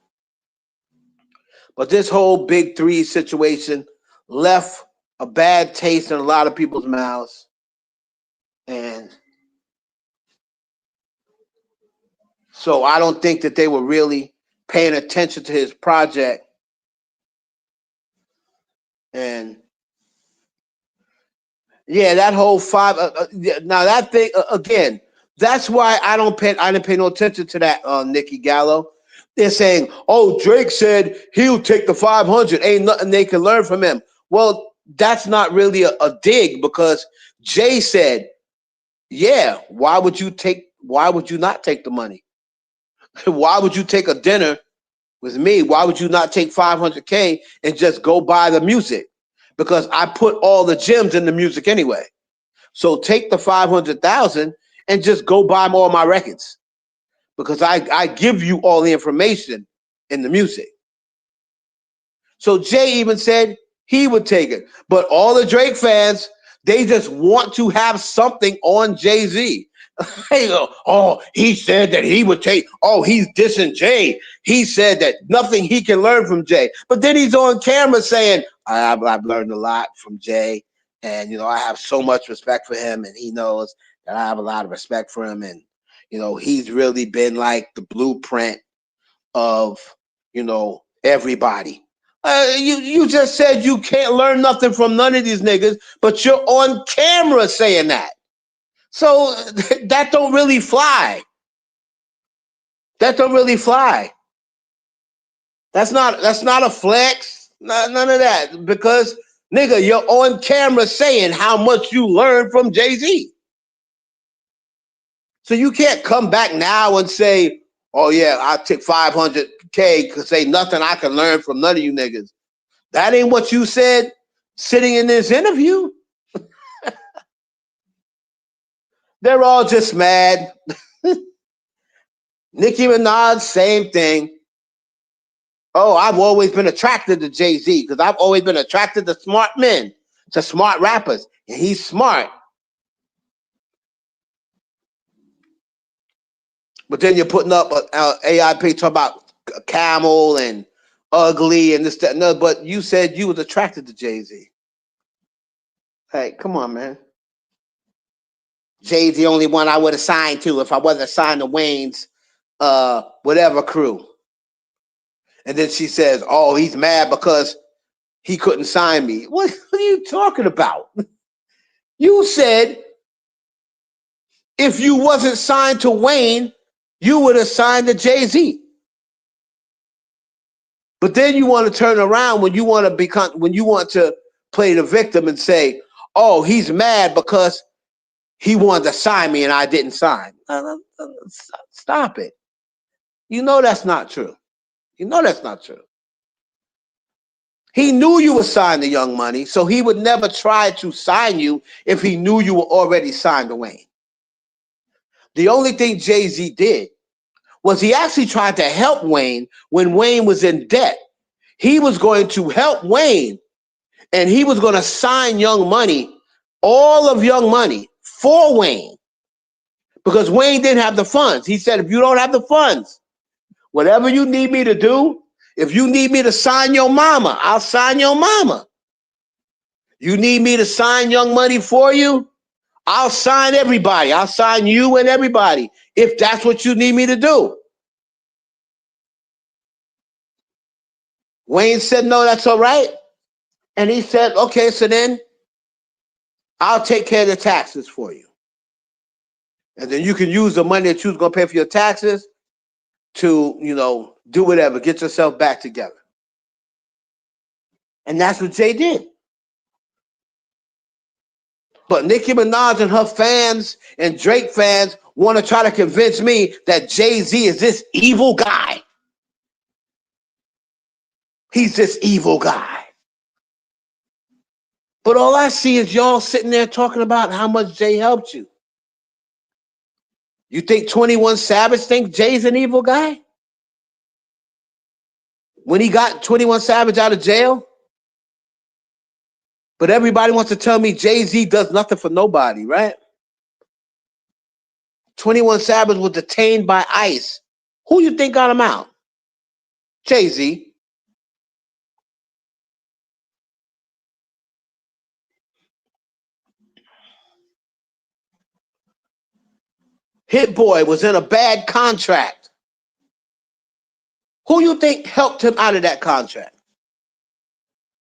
But this whole Big 3 situation left a bad taste in a lot of people's mouths. And so I don't think that they were really paying attention to his project. And yeah, that whole 5. Now that thing again. That's why I didn't pay no attention to that, Nicki Gallo. They're saying, "Oh, Drake said he'll take the 500. Ain't nothing they can learn from him." Well, that's not really a dig, because Jay said, "Yeah, why would you not take the money? Why would you take a dinner with me? Why would you not take $500K and just go buy the music? Because I put all the gems in the music anyway. So take the 500,000 and just go buy all my records because I give you all the information in the music. So Jay even said he would take it. But all the Drake fans, they just want to have something on Jay-Z. They go, oh, he said that he would take, oh, he's dissing Jay. He said that nothing he can learn from Jay. But then he's on camera saying, I've learned a lot from Jay. And, I have so much respect for him. And he knows that I have a lot of respect for him. And, he's really been like the blueprint of, everybody. You just said you can't learn nothing from none of these niggas, but you're on camera saying that. So that don't really fly. That don't really fly. That's not a flex. None of that. Because, nigga, you're on camera saying how much you learned from Jay-Z. So you can't come back now and say, oh, yeah, I took $500K because say nothing I can learn from none of you niggas. That ain't what you said sitting in this interview. They're all just mad. Nicki Minaj, same thing. Oh, I've always been attracted to Jay-Z because I've always been attracted to smart men, to smart rappers. And he's smart. But then you're putting up an AI page talking about camel and ugly and this, that, and other. But you said you was attracted to Jay-Z. Hey, come on, man. Jay's the only one I would have signed to if I wasn't signed to Wayne's whatever crew. And then she says, oh, he's mad because he couldn't sign me. What are you talking about? You said if you wasn't signed to Wayne, you would have signed to Jay-Z. But then you want to turn around when you want to play the victim and say, oh, he's mad because he wanted to sign me and I didn't sign. Stop it. You know that's not true. You know that's not true. He knew you were signed to Young Money, so he would never try to sign you if he knew you were already signed to Wayne. The only thing Jay-Z did was he actually tried to help Wayne when Wayne was in debt. He was going to help Wayne, and he was going to sign Young Money, all of Young Money, for Wayne. Because Wayne didn't have the funds. He said, if you don't have the funds, whatever you need me to do, if you need me to sign your mama, I'll sign your mama. You need me to sign Young Money for you, I'll sign everybody. I'll sign you and everybody if that's what you need me to do. Wayne said, no, that's all right. And he said, okay, so then I'll take care of the taxes for you. And then you can use the money that you was going to pay for your taxes to, do whatever, get yourself back together. And that's what Jay did. But Nicki Minaj and her fans and Drake fans want to try to convince me that Jay-Z is this evil guy. He's this evil guy. But all I see is y'all sitting there talking about how much Jay helped you. You think 21 Savage thinks Jay's an evil guy? When he got 21 Savage out of jail? But everybody wants to tell me Jay-Z does nothing for nobody, right? 21 Savage was detained by ICE. Who you think got him out? Jay-Z. Hit Boy was in a bad contract. Who you think helped him out of that contract?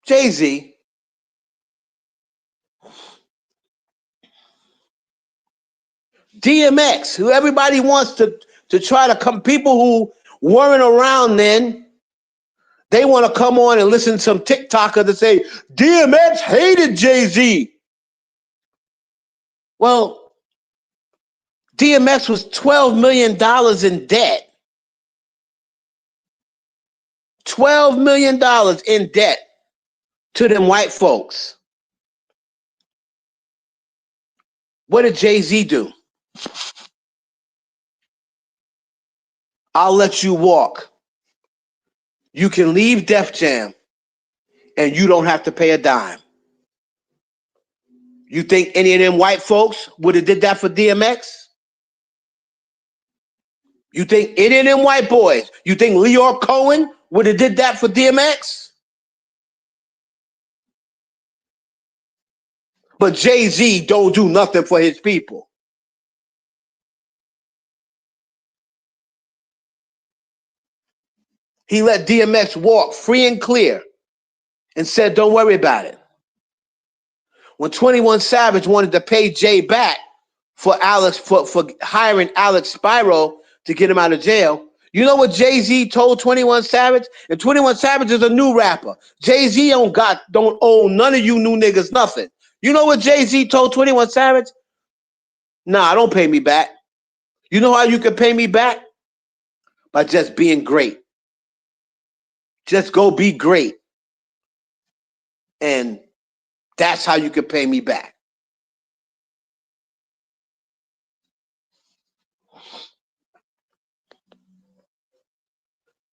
Jay-Z. DMX, who everybody wants to try to come, people who weren't around then, they want to come on and listen to some TikToker that say, DMX hated Jay-Z. Well, DMX was $12 million in debt. $12 million in debt to them white folks. What did Jay-Z do? I'll let you walk. You can leave Def Jam and you don't have to pay a dime. You think any of them white folks would have did that for DMX? You think any of them white boys, you think Leo Cohen would have did that for DMX? But Jay-Z don't do nothing for his people. He let DMX walk free and clear and said, don't worry about it. When 21 Savage wanted to pay Jay back for hiring Alex Spyro to get him out of jail, you know what Jay-Z told 21 Savage? And 21 Savage is a new rapper. Jay-Z don't owe none of you new niggas nothing. You know what Jay-Z told 21 Savage? Nah, don't pay me back. You know how you can pay me back? By just being great. Just go be great. And that's how you can pay me back.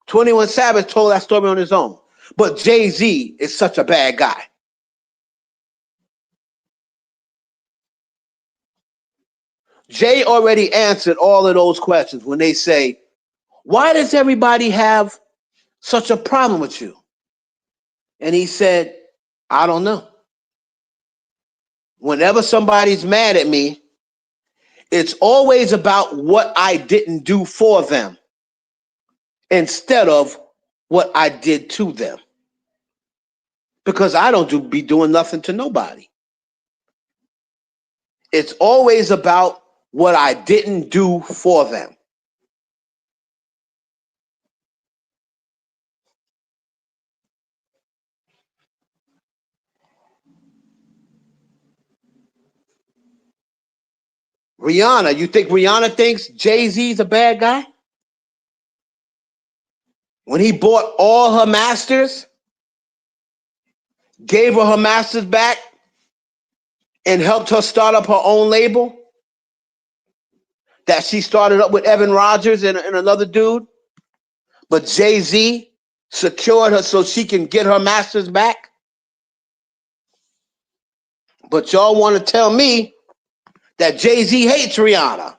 "21 Savage told that story on his own. But Jay-Z is such a bad guy. Jay already answered all of those questions when they say, why does everybody have such a problem with you? And he said, I don't know. Whenever somebody's mad at me, it's always about what I didn't do for them instead of what I did to them. Because I don't be doing nothing to nobody. It's always about what I didn't do for them. Rihanna, you think Rihanna thinks Jay-Z's a bad guy? When he bought all her masters, gave her masters back, and helped her start up her own label that she started up with Evan Rogers and another dude, but Jay-Z secured her so she can get her masters back. But y'all want to tell me that Jay-Z hates Rihanna.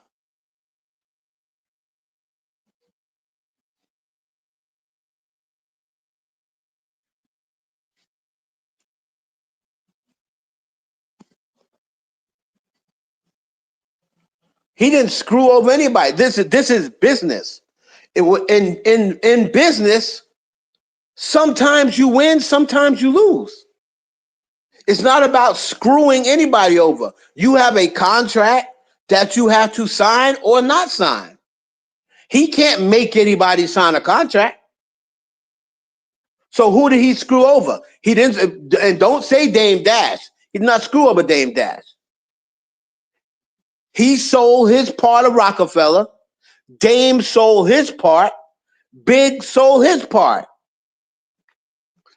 He didn't screw over anybody. This is business. In business, sometimes you win, sometimes you lose. It's not about screwing anybody over. You have a contract that you have to sign or not sign. He can't make anybody sign a contract. So who did he screw over? He didn't, and don't say Dame Dash. He did not screw over Dame Dash. He sold his part of Rockefeller. Dame sold his part. Big sold his part.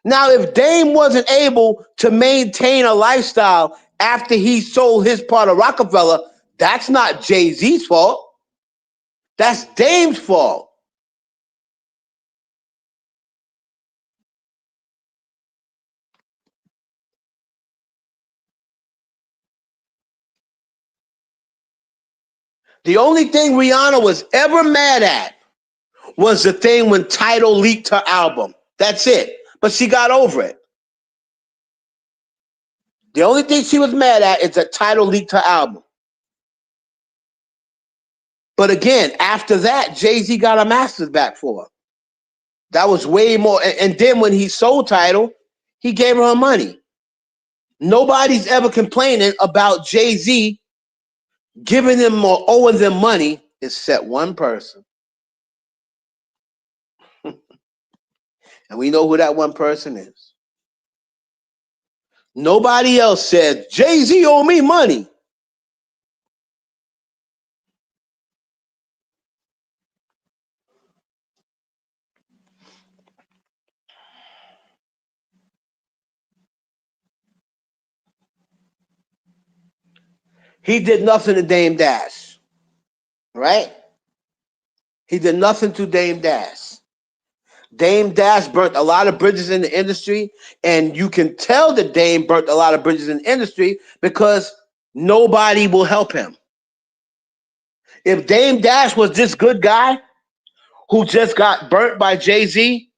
Now, if Dame wasn't able to maintain a lifestyle after he sold his part of Rockefeller, that's not Jay-Z's fault. That's Dame's fault. The only thing Rihanna was ever mad at was the thing when Tidal leaked her album. That's it. But she got over it. The only thing she was mad at is that Tidal leaked her album. But again, after that, Jay-Z got her masters back for her. That was way more. And then when he sold Tidal, he gave her money. Nobody's ever complaining about Jay-Z giving them or owing them money except one person. And we know who that one person is. Nobody else said, Jay-Z owe me money. He did nothing to Dame Dash, right? He did nothing to Dame Dash. Dame Dash burnt a lot of bridges in the industry, and you can tell that Dame burnt a lot of bridges in the industry because nobody will help him. If Dame Dash was this good guy who just got burnt by Jay-Z,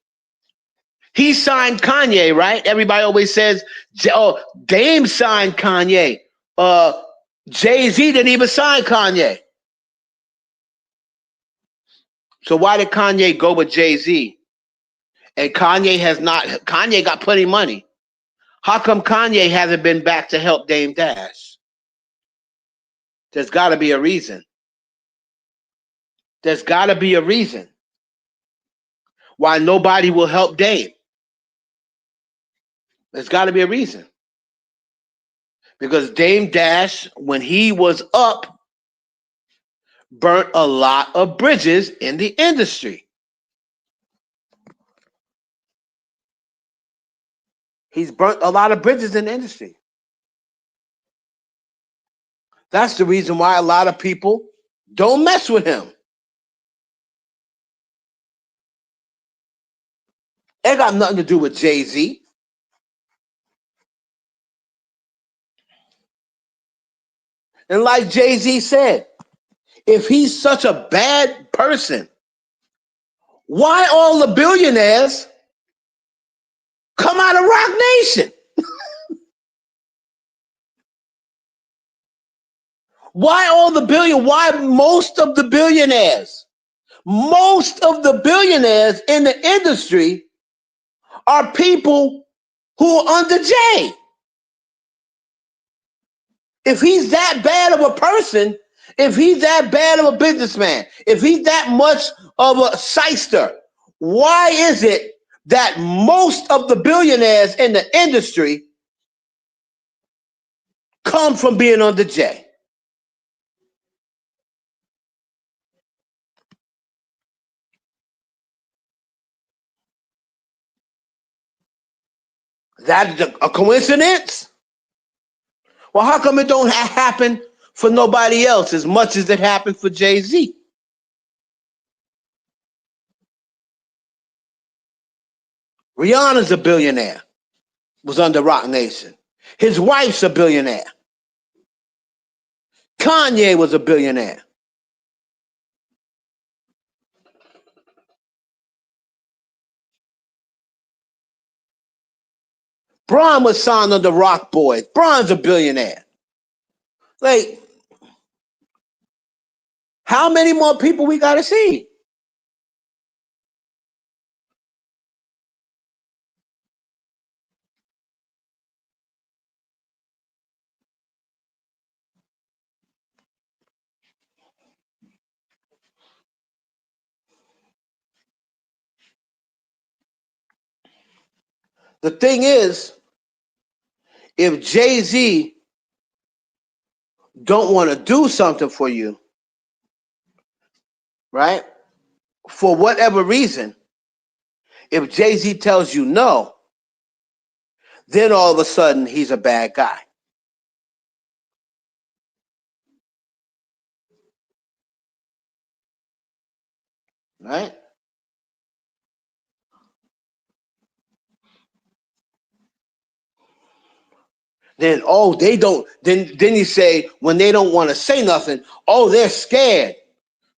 he signed Kanye, right? Everybody always says, oh, Dame signed Kanye. Jay-Z didn't even sign Kanye. So why did Kanye go with Jay-Z? And Kanye got plenty of money. How come Kanye hasn't been back to help Dame Dash? There's got to be a reason. There's got to be a reason why nobody will help Dame. There's got to be a reason. Because Dame Dash, when he was up, burnt a lot of bridges in the industry. He's burnt a lot of bridges in the industry. That's the reason why a lot of people don't mess with him. It got nothing to do with Jay-Z. And like Jay-Z said, if he's such a bad person, why all the billionaires come out of Rock Nation? Why most of the billionaires in the industry are people who are under Jay? If he's that bad of a person, if he's that bad of a businessman, if he's that much of a shyster, why is it that most of the billionaires in the industry come from being under Jay? That's a coincidence? Well, how come it don't happen for nobody else as much as it happened for Jay-Z? Rihanna's a billionaire, was under Rock Nation. His wife's a billionaire. Kanye was a billionaire. Braun was signed under Rock Boys. Braun's a billionaire. Like, how many more people we got to see? The thing is, if Jay-Z don't want to do something for you, right? For whatever reason, if Jay-Z tells you no, then all of a sudden he's a bad guy. Right? Then they don't. Then you say when they don't want to say nothing, oh, they're scared.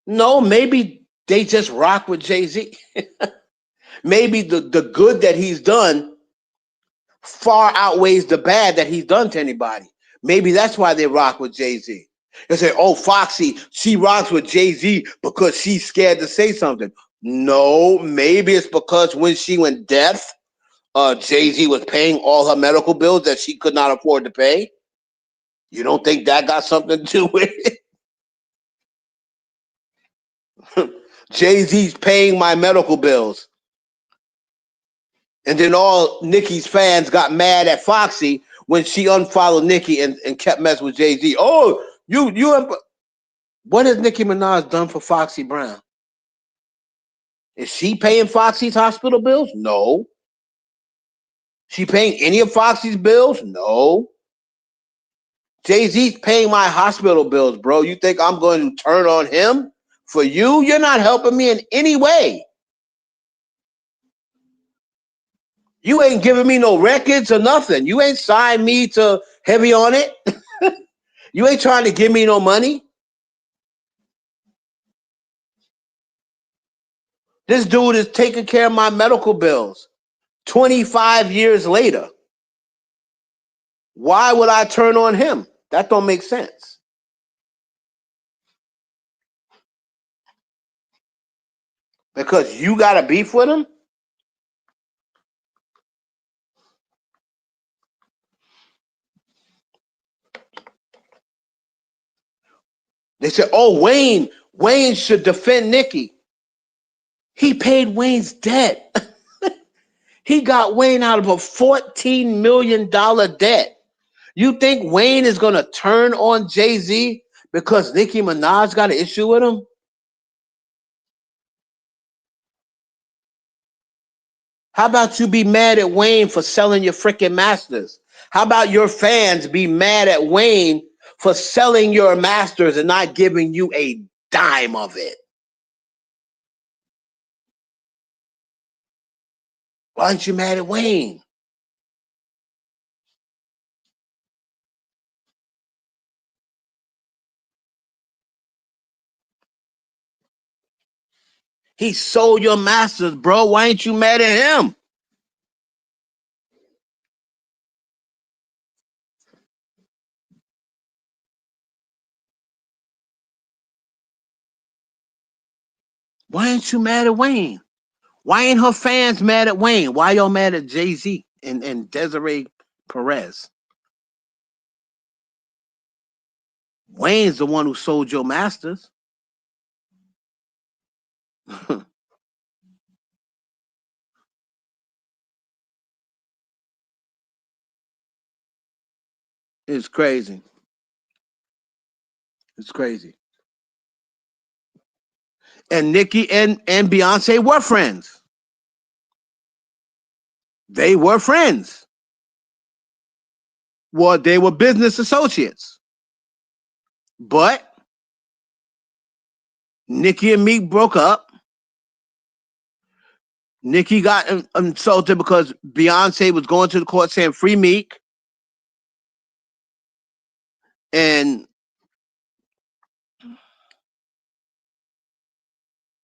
No, maybe they just rock with Jay-Z. Maybe the good that he's done far outweighs the bad that he's done to anybody. Maybe that's why they rock with Jay-Z. They say, oh, Foxy, she rocks with Jay-Z because she's scared to say something. No, maybe it's because when she went deaf, Jay-Z was paying all her medical bills that she could not afford to pay. You don't think that got something to do with it? Jay-Z's paying my medical bills. And then all Nicki's fans got mad at Foxy when she unfollowed Nicki and kept messing with Jay-Z. Oh, what has Nicki Minaj done for Foxy Brown? Is she paying Foxy's hospital bills? No. She paying any of Foxy's bills? No. Jay-Z's paying my hospital bills, bro. You think I'm going to turn on him For you, you're not helping me in any way. You ain't giving me no records or nothing. You ain't signed me to heavy on it. You ain't trying to give me no money. This dude is taking care of my medical bills 25 years later. Why would I turn on him? That don't make sense. Because you got a beef with him? They said, oh, Wayne should defend Nicki. He paid Wayne's debt. He got Wayne out of a $14 million debt. You think Wayne is going to turn on Jay-Z because Nicki Minaj got an issue with him? How about you be mad at Wayne for selling your freaking masters? How about your fans be mad at Wayne for selling your masters and not giving you a dime of it? Why aren't you mad at Wayne? He sold your masters, bro. Why ain't you mad at him? Why ain't you mad at Wayne? Why ain't her fans mad at Wayne? Why y'all mad at Jay-Z and Desiree Perez? Wayne's the one who sold your masters. It's crazy. It's crazy. And Nicki and Beyonce were friends. They were friends. Well, they were business associates. But Nicki and Meek broke up. Nicki got insulted because Beyonce was going to the court saying free Meek. And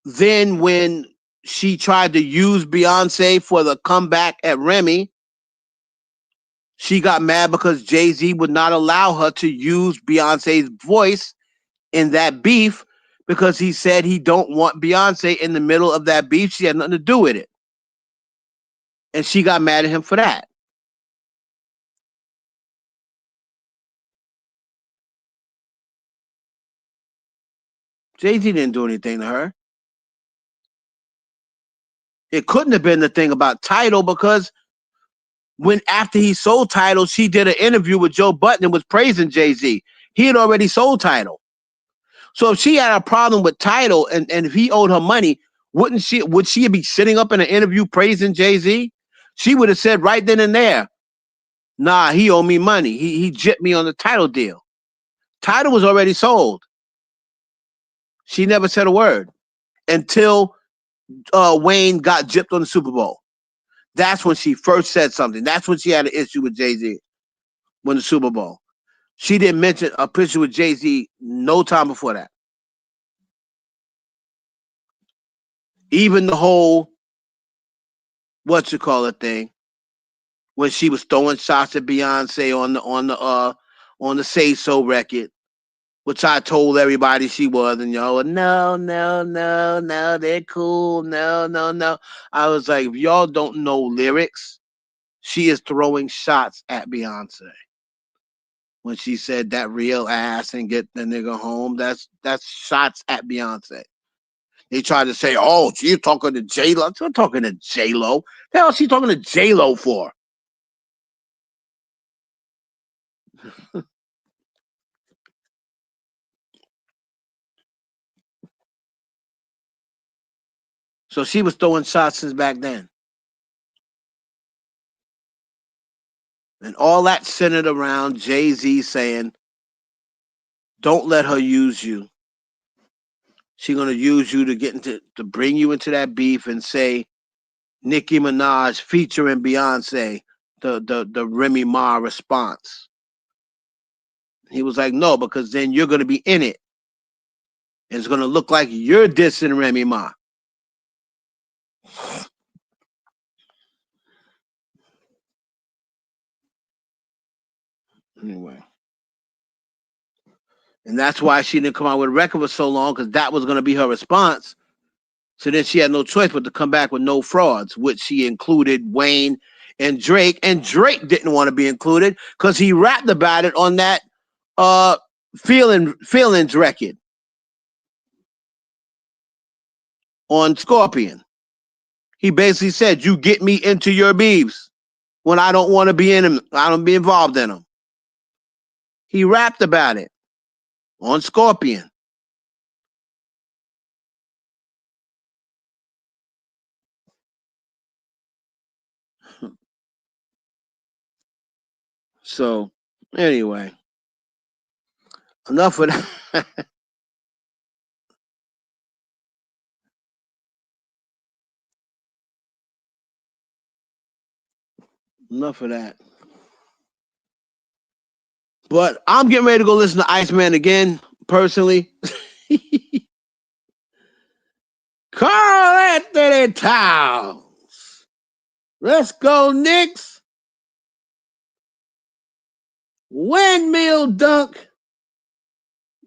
then when she tried to use Beyonce for the comeback at Remy, she got mad because Jay-Z would not allow her to use Beyonce's voice in that beef because he said he don't want Beyonce in the middle of that beef. She had nothing to do with it. And she got mad at him for that. Jay-Z didn't do anything to her. It couldn't have been the thing about Tidal because when after he sold Tidal, she did an interview with Joe Budden and was praising Jay-Z. He had already sold Tidal. So if she had a problem with Tidal and if he owed her money, would she be sitting up in an interview praising Jay-Z? She would have said right then and there, nah, he owed me money. He gypped me on the Tidal deal. Tidal was already sold. She never said a word until Wayne got gypped on the Super Bowl. That's when she first said something. That's when she had an issue with Jay-Z when the Super Bowl. She didn't mention a picture with Jay-Z no time before that. Even the whole thing when she was throwing shots at Beyonce on the Say So record, which I told everybody she was, and y'all, no, they're cool, no. I was like, if y'all don't know lyrics, she is throwing shots at Beyonce. When she said that real ass and get the nigga home, that's shots at Beyonce. They tried to say, oh, she's talking to J-Lo. She's not talking to J-Lo. The hell is she talking to J-Lo for? So she was throwing shots since back then. And all that centered around Jay-Z saying, don't let her use you. She's gonna use you to bring you into that beef and say Nicki Minaj featuring Beyonce, the Remy Ma response. He was like, no, because then you're gonna be in it. And it's gonna look like you're dissing Remy Ma. Anyway. And that's why she didn't come out with a record for so long, because that was gonna be her response. So then she had no choice but to come back with No Frauds, which she included Wayne and Drake. And Drake didn't want to be included because he rapped about it on that Feelings record on Scorpion. He basically said, you get me into your beefs when I don't want to be in them. I don't be involved in them. He rapped about it on Scorpion. So anyway, enough of that. Enough of that. But I'm getting ready to go listen to Iceman again, personally. Carl Anthony Towns. Let's go, Knicks. Windmill dunk.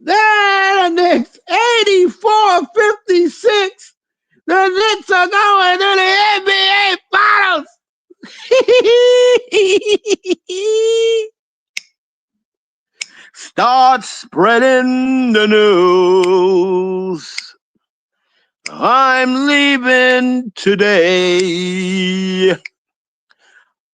There, the Knicks. 84-56. The Knicks are going to the NBA Finals. Start spreading the news. I'm leaving today.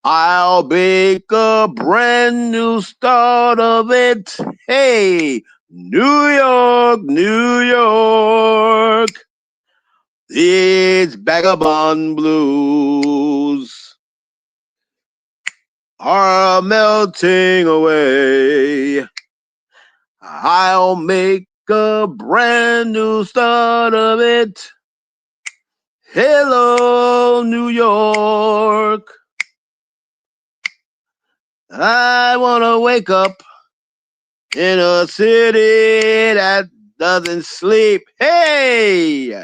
I'll make a brand new start of it. Hey, New York, New York. These vagabond blues are melting away. I'll make a brand new start of it. Hello, New York. I want to wake up in a city that doesn't sleep. Hey!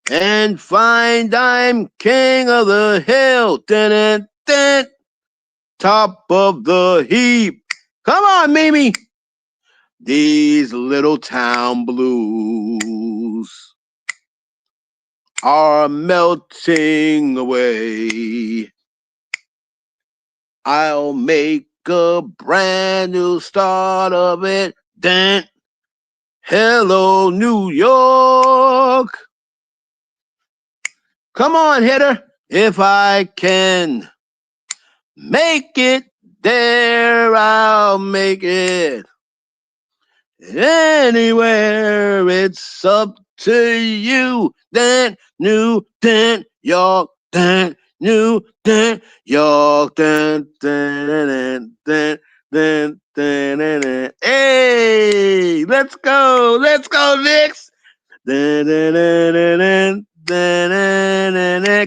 And find I'm king of the hill. Dun, dun, top of the heap. Come on, Mimi. These little town blues are melting away. I'll make a brand new start of it. Dun. Hello, New York. Come on, hitter. If I can make it there, I'll make it. Anywhere, it's up to you. Then New York, then New York, then. Hey, let's go, Knicks.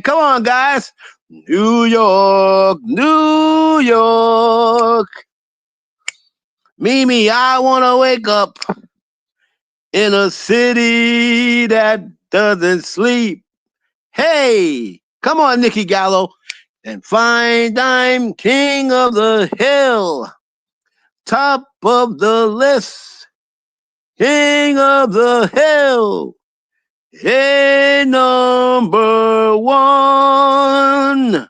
Come on, guys. New York, New York. Mimi, I want to wake up in a city that doesn't sleep. Hey, come on, Nikki Gallo, and find I'm king of the hill, top of the list, king of the hill, hey, number one.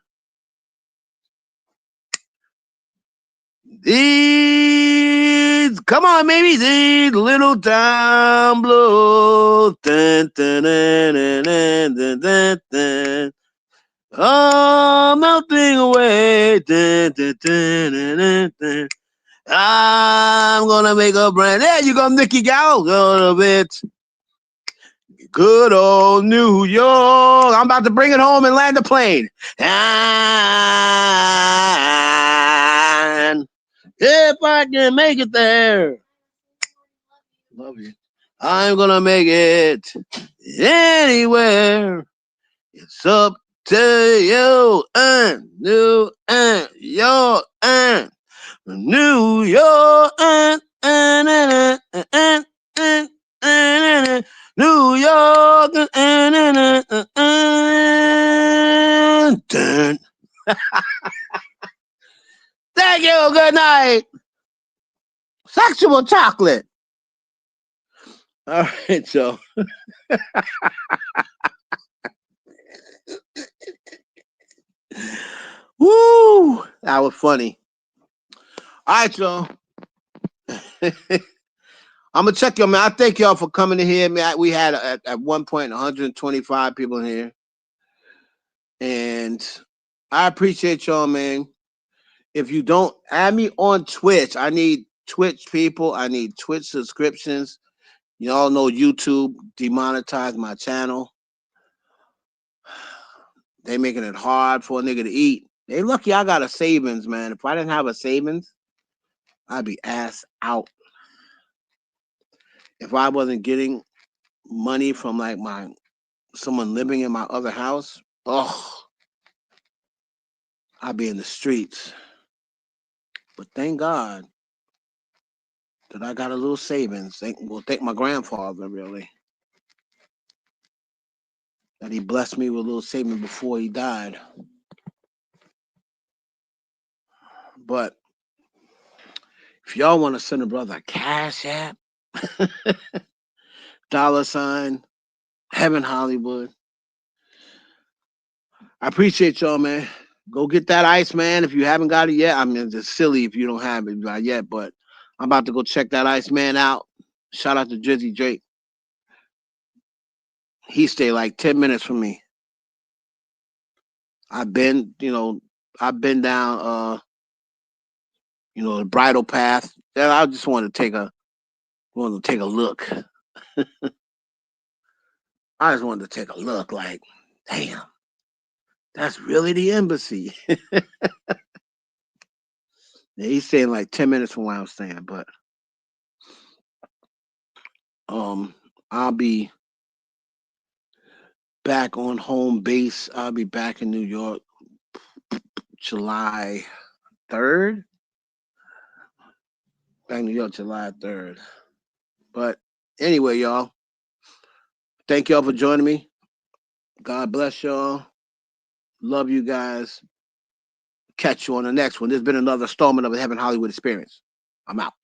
These, come on, maybe these little town blues. Dun, dun, dun, dun, dun, dun, dun, dun. Oh, melting away. Dun, dun, dun, dun, dun, dun. I'm gonna make a brand. There you go, Nikki Gallo. Go to bit. Good old New York. I'm about to bring it home and land the plane. And if I can make it there. Love you. I'm gonna make it anywhere. It's up to you and New York and New York and New York and thank you. Good night. Sexual chocolate. All right, so. Woo! That was funny. All right, y'all. I'm gonna check y'all, man. I thank y'all for coming in here, man. We had at one point 125 people in here, and I appreciate y'all, man. If you don't add me on Twitch, I need Twitch people. I need Twitch subscriptions. Y'all know YouTube demonetized my channel. They making it hard for a nigga to eat. They lucky I got a savings, man. If I didn't have a savings, I'd be ass out. If I wasn't getting money from like someone living in my other house, I'd be in the streets. But thank God that I got a little savings. Thank my grandfather, really. That he blessed me with a little savings before he died. But if y'all want to send a brother a cash app, $ Heaven Hollywood. I appreciate y'all, man. Go get that ice, man. If you haven't got it yet, I mean, it's silly if you don't have it yet, but I'm about to go check that ice man out. Shout out to Drizzy Drake. He stayed like 10 minutes from me. I've been down, the bridle path. I just wanted to take a look. I just wanted to take a look like, damn, that's really the embassy. Yeah, he's staying like 10 minutes from where I was staying, but I'll be back on home base. I'll be back in New York July 3rd. Back in New York July 3rd. But anyway, y'all, thank y'all for joining me. God bless y'all. Love you guys. Catch you on the next one. There's been another installment of the Heaven Hollywood Experience. I'm out.